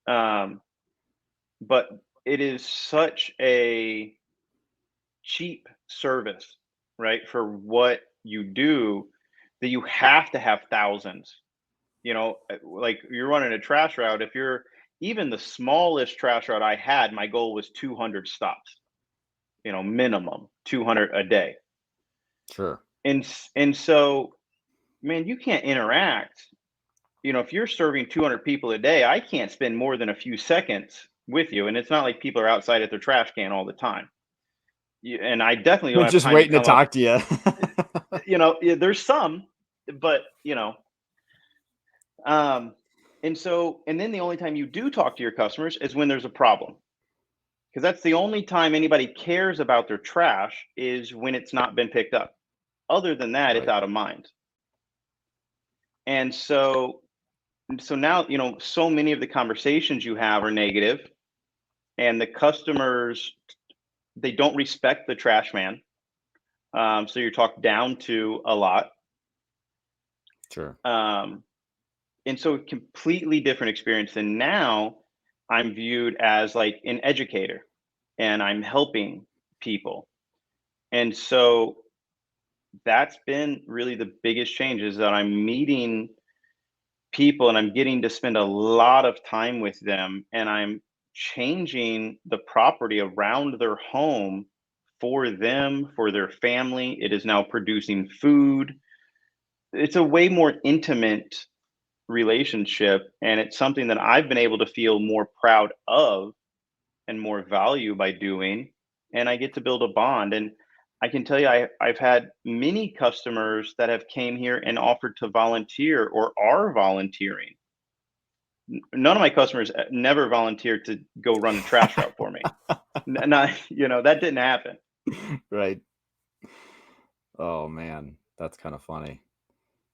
Um, but it is such a cheap service, right? For what you do, that you have to have thousands. Like you're running a trash route. If you're even the smallest trash route I had, my goal was 200 stops. Minimum 200 a day. Sure. And so, man, you can't interact. If you're serving 200 people a day, I can't spend more than a few seconds with you. And it's not like people are outside at their trash can all the time. And I definitely don't have Just time to waiting to come up. talk to you. Yeah, there's some, but um, and then the only time you do talk to your customers is when there's a problem, because that's the only time anybody cares about their trash is when it's not been picked up. Other than that, it's Right. out of mind. And so now, so many of the conversations you have are negative, and the customers, they don't respect the trash man. So you're talked down to a lot. Sure. Um, and so a completely different experience. And now I'm viewed as like an educator, and I'm helping people. And so that's been really the biggest change, is that I'm meeting people and I'm getting to spend a lot of time with them, and I'm changing the property around their home for them, for their family. It is now producing food. It's a way more intimate relationship, and it's something that I've been able to feel more proud of and more value by doing, and I get to build a bond. And I can tell you, I've had many customers that have came here and offered to volunteer or are volunteering. None of my customers never volunteered to go run a trash route for me. Not, that didn't happen. Right. Oh man, that's kind of funny.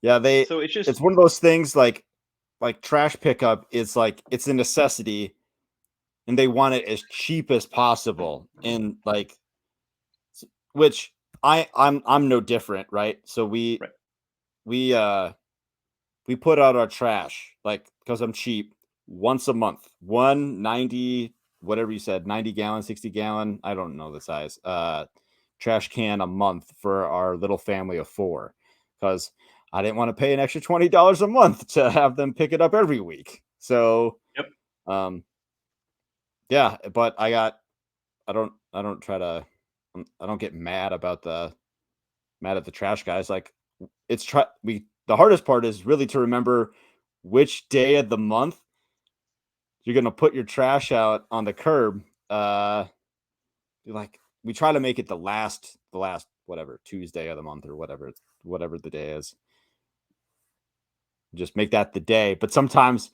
Yeah, So it's just it's one of those things like trash pickup is like it's a necessity and they want it as cheap as possible. And like which I'm no different, right? So right. we uh we put out our trash like because I'm cheap once a month. 190 whatever you said, 90 gallon, 60 gallon, I don't know the size. Trash can a month for our little family of 4 cuz I didn't want to pay an extra $20 a month to have them pick it up every week. So, Yep. um yeah, but I don't try to I don't get mad at the trash guys. Like it's the hardest part is really to remember which day of the month you're gonna put your trash out on the curb. Like we try to make it the last whatever Tuesday of the month or whatever the day is. Just make that the day. But sometimes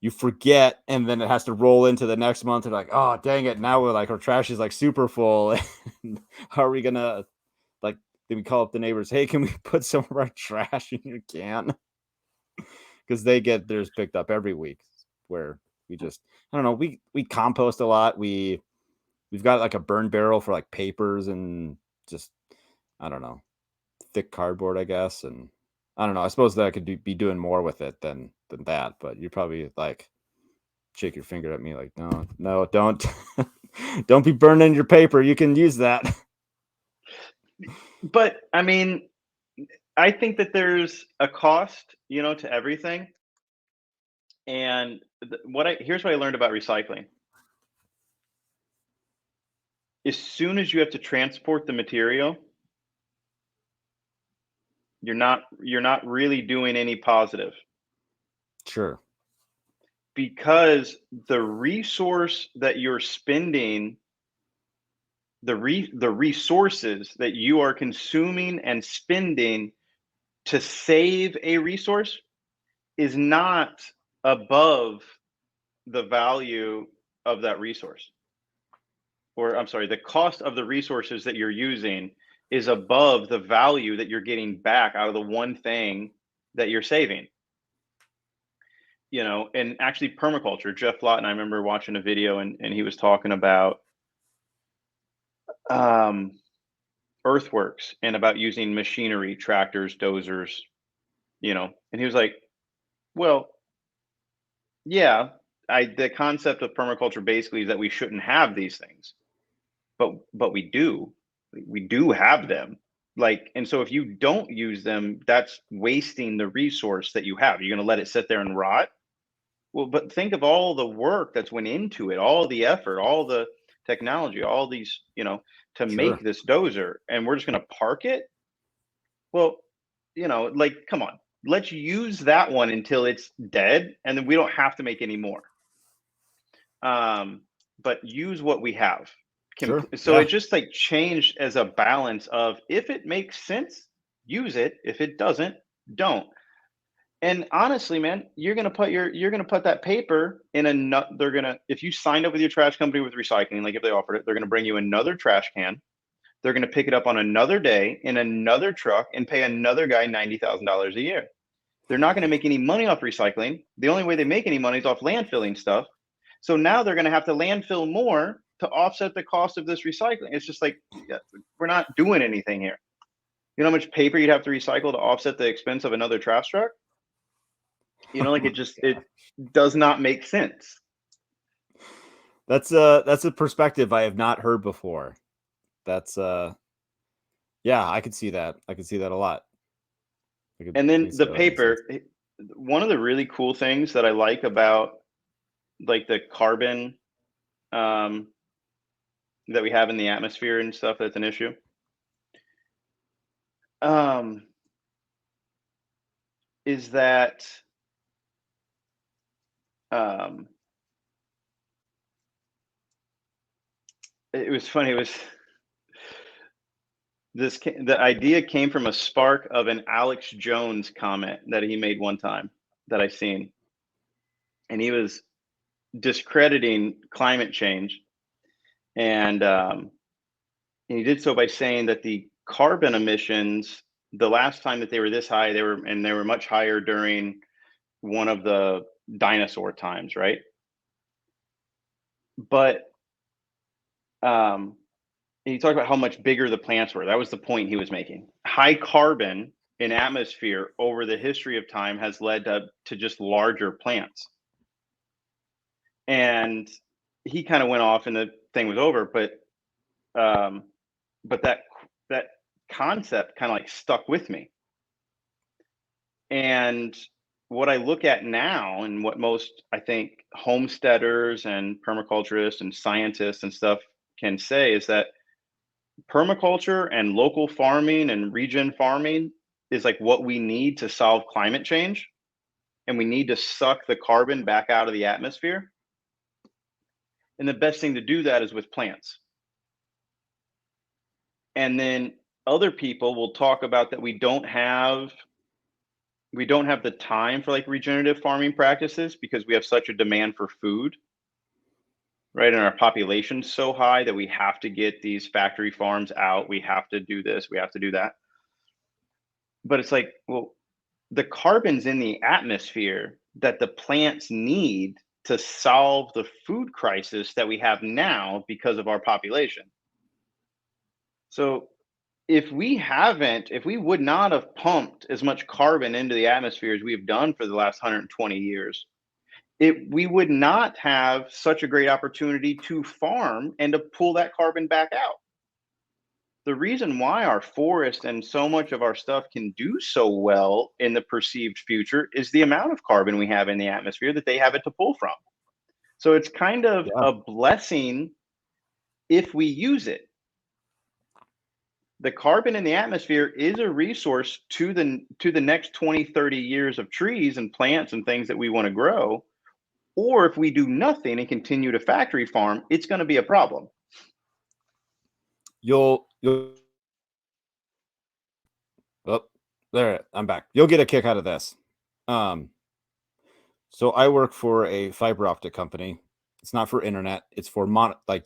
you forget, and then it has to roll into the next month. They're like, oh, dang it. Now we're like, our trash is like super full. How are we going to, like, then we call up the neighbors, hey, can we put some of our trash in your can? Because they get theirs picked up every week, where we just, I don't know, we compost a lot. We've got like a burn barrel for like papers and just, I don't know, thick cardboard, I guess. And I don't know, I suppose that I could be doing more with it than that, but you probably like shake your finger at me like, no, don't don't be burning your paper. You can use that. But I mean, I think that there's a cost, to everything. And here's what I learned about recycling. As soon as you have to transport the material, you're not really doing any positive, Sure. because the resource that you're spending, the resources that you are consuming and spending to save a resource is not above the value of that resource. Or I'm sorry, the cost of the resources that you're using is above the value that you're getting back out of the one thing that you're saving. And actually permaculture, Jeff Lawton, I remember watching a video, and he was talking about um, earthworks and about using machinery, tractors, dozers, and he was like, well, yeah, the concept of permaculture basically is that we shouldn't have these things, but we do have them. Like, and so if you don't use them, that's wasting the resource that you have. You're going to let it sit there and rot. Well, but think of all the work that's went into it, all the effort, all the technology, all these, to Sure. make this dozer, and we're just going to park it. Well, like, come on, let's use that one until it's dead, and then we don't have to make any more. But use what we have. Sure. So Yeah. it just like changed as a balance of, if it makes sense, use it. If it doesn't, don't. And honestly, man, you're gonna put that paper in a nut. If you signed up with your trash company with recycling, like if they offered it, they're gonna bring you another trash can. They're gonna pick it up on another day in another truck and pay another guy $90,000 a year. They're not gonna make any money off recycling. The only way they make any money is off landfilling stuff. So now they're gonna have to landfill more to offset the cost of this recycling. It's just like, yeah, we're not doing anything here. You know how much paper you'd have to recycle to offset the expense of another trash truck? Like it does not make sense. That's a perspective I have not heard before. That's yeah, I could see that. I could see that a lot. And I then could see the how that makes sense. paper, one of the really cool things that I like about like the carbon um, that we have in the atmosphere and stuff that's an issue. Um, is that um, it was funny. It was the idea came from a spark of an Alex Jones comment that he made one time that I seen, and he was discrediting climate change, and he did so by saying that the carbon emissions, the last time that they were this high, they were much higher during one of the dinosaur times, right? But he talked about how much bigger the plants were. That was the point he was making. High carbon in atmosphere over the history of time has led to just larger plants. And he kind of went off and the thing was over, um, but that concept kind of like stuck with me. And what I look at now, and what most, I think, homesteaders and permaculturists and scientists and stuff can say, is that permaculture and local farming and regen farming is like what we need to solve climate change. And we need to suck the carbon back out of the atmosphere. And the best thing to do that is with plants. And then other people will talk about that we don't have we don't have the time for like regenerative farming practices because we have such a demand for food, right? And our population's so high that we have to get these factory farms out. We have to do this, we have to do that. But it's like, well, the carbon's in the atmosphere that the plants need to solve the food crisis that we have now because of our population. So if we would not have pumped as much carbon into the atmosphere as we've done for the last 120 years, we would not have such a great opportunity to farm and to pull that carbon back out. The reason why our forest and so much of our stuff can do so well in the perceived future is the amount of carbon we have in the atmosphere that they have it to pull from. So it's kind of Yeah. a blessing if we use it. The carbon in the atmosphere is a resource to the next 20, 30 years of trees and plants and things that we want to grow. Or if we do nothing and continue to factory farm, it's going to be a problem. You'll oh, there, I'm back. You'll get a kick out of this. So I work for a fiber optic company. It's not for internet, it's for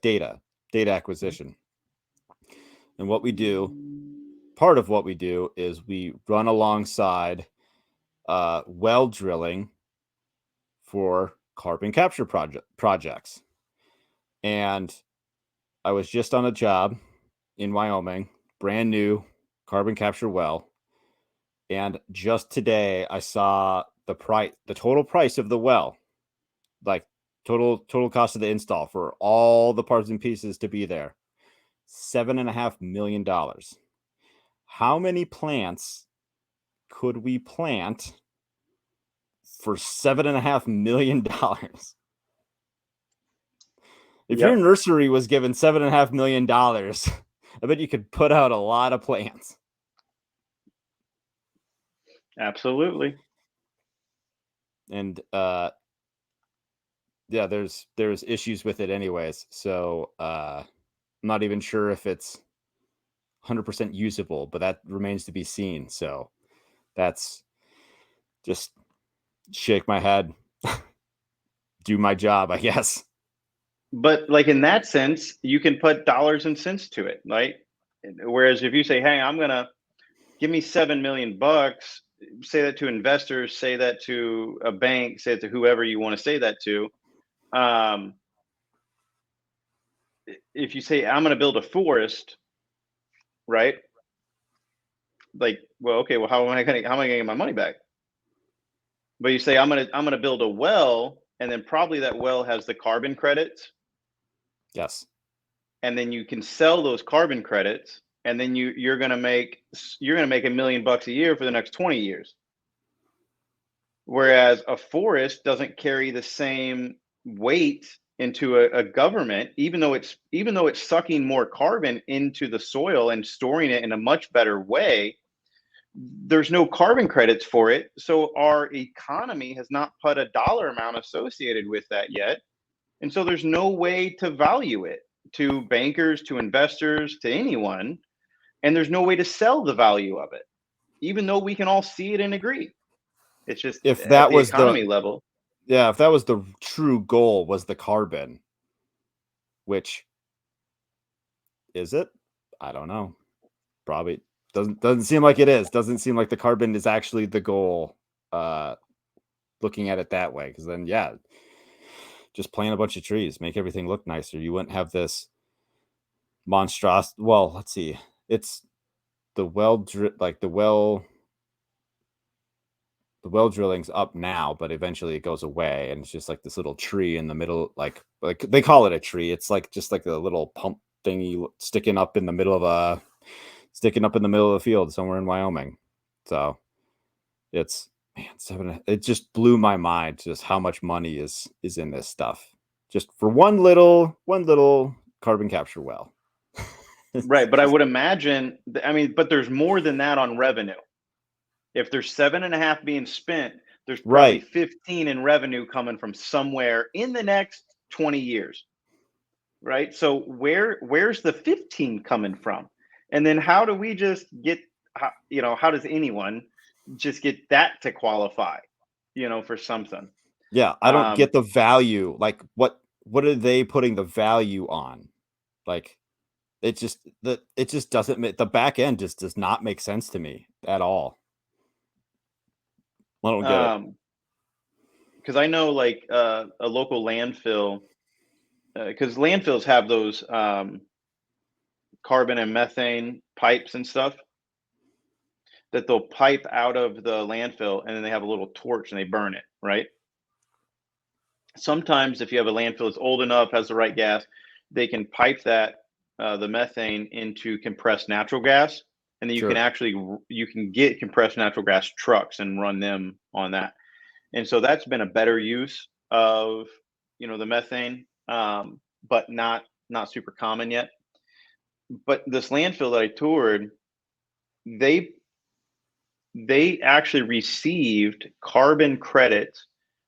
data acquisition. And what we do, part of what we do is we run alongside well drilling for carbon capture projects. And I was just on a job in Wyoming, brand new carbon capture well. And just today I saw the total price of the well, like total cost of the install for all the parts and pieces to be there, $7.5 million. How many plants could we plant for $7.5 million? If your nursery was given $7.5 million, I bet you could put out a lot of plants. Absolutely. And yeah, there's issues with it anyways. So I'm not even sure if it's 100% usable, but that remains to be seen. So that's just shake my head, do my job, I guess. But like in that sense, you can put dollars and cents to it, right? Whereas if you say, "Hey, I'm gonna give me $7 million," say that to investors, say that to a bank, say it to whoever you want to say that to. If you say, "I'm gonna build a forest," right? Like, well, okay, well, how am I gonna get my money back? But you say, I'm gonna build a well, and then probably that well has the carbon credits. Yes. And then you can sell those carbon credits, and then you're gonna make $1 million a year for the next 20 years. Whereas a forest doesn't carry the same weight into a government, even though it's sucking more carbon into the soil and storing it in a much better way. There's no carbon credits for it, so our economy has not put a dollar amount associated with that yet, and so there's no way to value it to bankers, to investors, to anyone, and there's no way to sell the value of it, even though we can all see it and agree. It's just If at that the was economy level. Yeah, if that was the true goal, was the carbon, which is it? I don't know. Probably doesn't seem like it is. Doesn't seem like the carbon is actually the goal. Looking at it that way, because then just plant a bunch of trees, make everything look nicer. You wouldn't have this monstrous. Well, let's see. It's the well drilling's up now, but eventually it goes away, and it's just like this little tree in the middle, like they call it a tree. It's like just like a little pump thingy sticking up in the middle of the field somewhere in Wyoming. So it's it just blew my mind just how much money is in this stuff just for one little carbon capture well. Right, but I would imagine, but there's more than that on revenue. If there's 7.5 being spent, there's probably 15 in revenue coming from somewhere in the next 20 years. Right? So where's the 15 coming from? And then how do we just get, how does anyone just get that to qualify, for something. Yeah, I don't Um, get the value. Like, what are they putting the value on? Like, it just doesn't make the back end just does not make sense to me at all. I don't get it. because I know like a local landfill, because landfills have those carbon and methane pipes and stuff that they'll pipe out of the landfill, and then they have a little torch and they burn it, right? Sometimes if you have a landfill that's old enough, has the right gas, they can pipe that the methane into compressed natural gas, and then Sure. you can get compressed natural gas trucks and run them on that. And so that's been a better use of the methane, but not super common yet. But this landfill that I toured, they they actually received carbon credits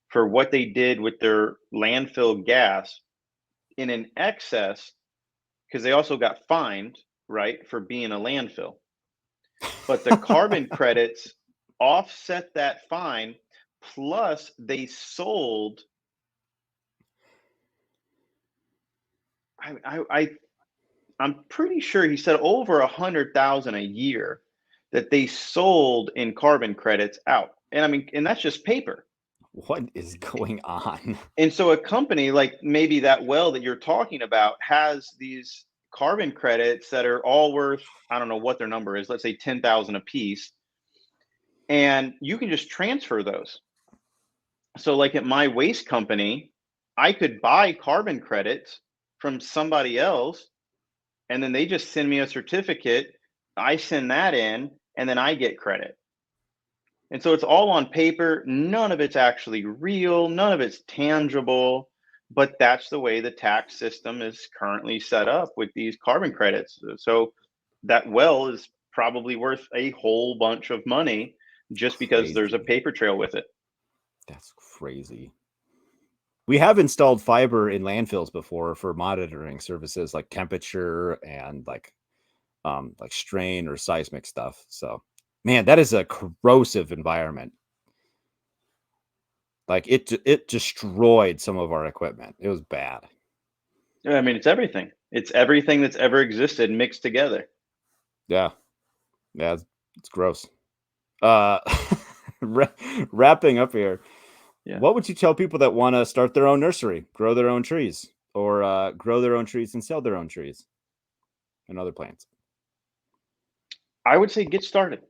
for what they did with their landfill gas in an excess, because they also got fined, right, for being a landfill. But the carbon credits offset that fine, plus they sold. I'm pretty sure he said over 100,000 a year that they sold in carbon credits out. And I mean, and that's just paper. What is going on? And so a company like maybe that well that you're talking about has these carbon credits that are all worth, I don't know what their number is, let's say 10,000 a piece, and you can just transfer those. So like at my waste company, I could buy carbon credits from somebody else, and then they just send me a certificate. I send that in, and then I get credit. And so it's all on paper. None of it's actually real. None of it's tangible. But that's the way the tax system is currently set up with these carbon credits. So that well is probably worth a whole bunch of money just because there's a Crazy. paper trail with it. That's crazy. We have installed fiber in landfills before for monitoring services like temperature and like strain or seismic stuff. So, man, that is a corrosive environment. Like it destroyed some of our equipment. It was bad. I mean, it's everything. It's everything that's ever existed mixed together. Yeah. Yeah, it's gross. Uh wrapping up here. Yeah. What would you tell people that want to start their own nursery, grow their own trees, or grow their own trees and sell their own trees and other plants? I would say get started.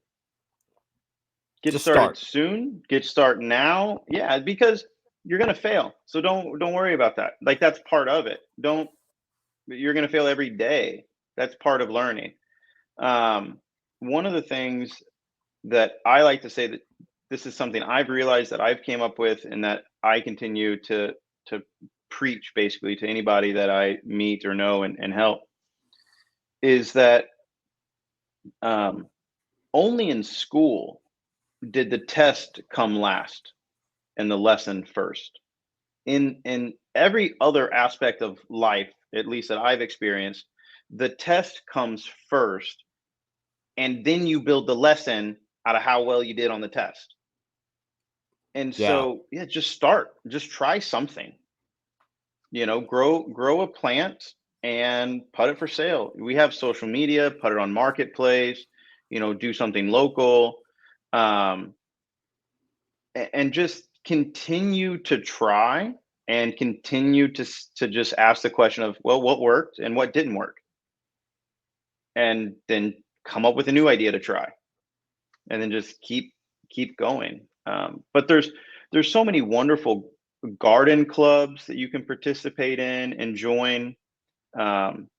Get Just started start. soon. Get started now. Yeah, because you're gonna fail. So don't worry about that. Like that's part of it. Don't You're gonna fail every day. That's part of learning. Um, One of the things that I like to say, that this is something I've realized that I've came up with and that I continue to preach basically to anybody that I meet or know and help, is that um, only in school did the test come last and the lesson first. In every other aspect of life, at least that I've experienced, the test comes first, and then you build the lesson out of how well you did on the test. And Yeah. so, yeah, just start, just try something. Grow a plant and put it for sale. We have social media, put it on marketplace. Do something local, um, and just continue to try and continue to just ask the question of, well, what worked and what didn't work, and then come up with a new idea to try, and then just keep going. But there's so many wonderful garden clubs that you can participate in and join. um,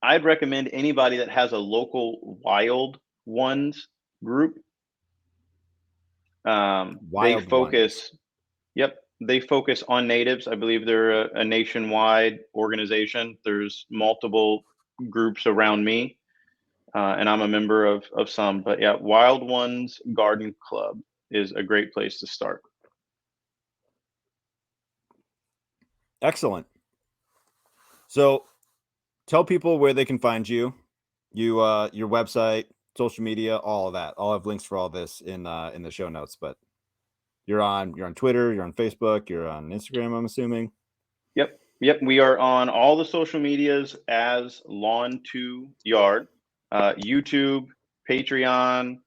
I'd recommend anybody that has a local wild ones group. They Wild ones. focus Yep, they focus on natives. I believe they're a nationwide organization. There's multiple groups around me, and I'm a member of some. But yeah, Wild Ones Garden Club is a great place to start. Excellent. So tell people where they can find you, your website, social media, all of that. I'll have links for all this in the show notes. But you're on Twitter, you're on Facebook, you're on Instagram, I'm assuming. Yep. We are on all the social medias as Lawn to Yard, YouTube, Patreon,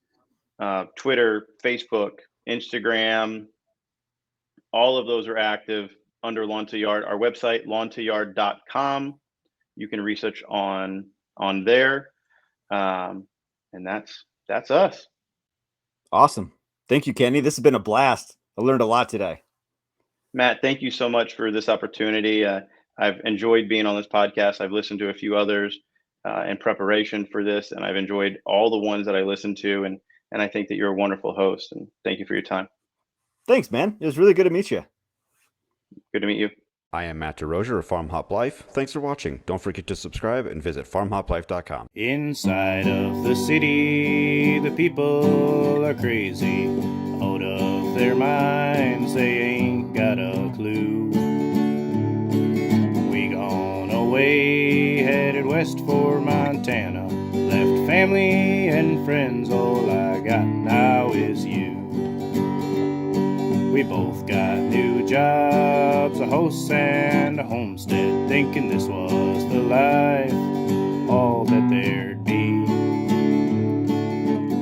Twitter, Facebook, Instagram. All of those are active under Lawn to Yard. Our website, lawntoyard.com. You can research on there, and that's us. Awesome. Thank you, Kenny. This has been a blast. I learned a lot today. Matt, thank you so much for this opportunity. I've enjoyed being on this podcast. I've listened to a few others in preparation for this, and I've enjoyed all the ones that I listened to. And I think that you're a wonderful host. And thank you for your time. Thanks, man. It was really good to meet you. Good to meet you. I am Matt DeRozier of FarmHopLife. Thanks for watching. Don't forget to subscribe and visit FarmHopLife.com. Inside of the city, the people are crazy, out of their minds, they ain't got a clue. We gone away, headed west for Montana, left family and friends, all I got now is you. We both got new jobs, a house and a homestead, thinking this was the life, all that there'd be.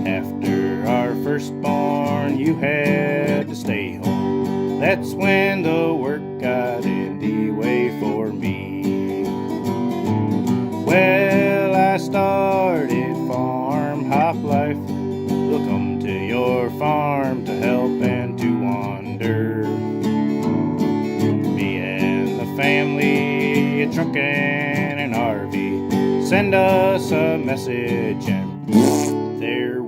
After our firstborn, you had to stay home. That's when the work got in the way for me. Well, I started FarmHopLife. We'll come to your farm to help and to wander. Me and the family, a truck and an RV. Send us a message and there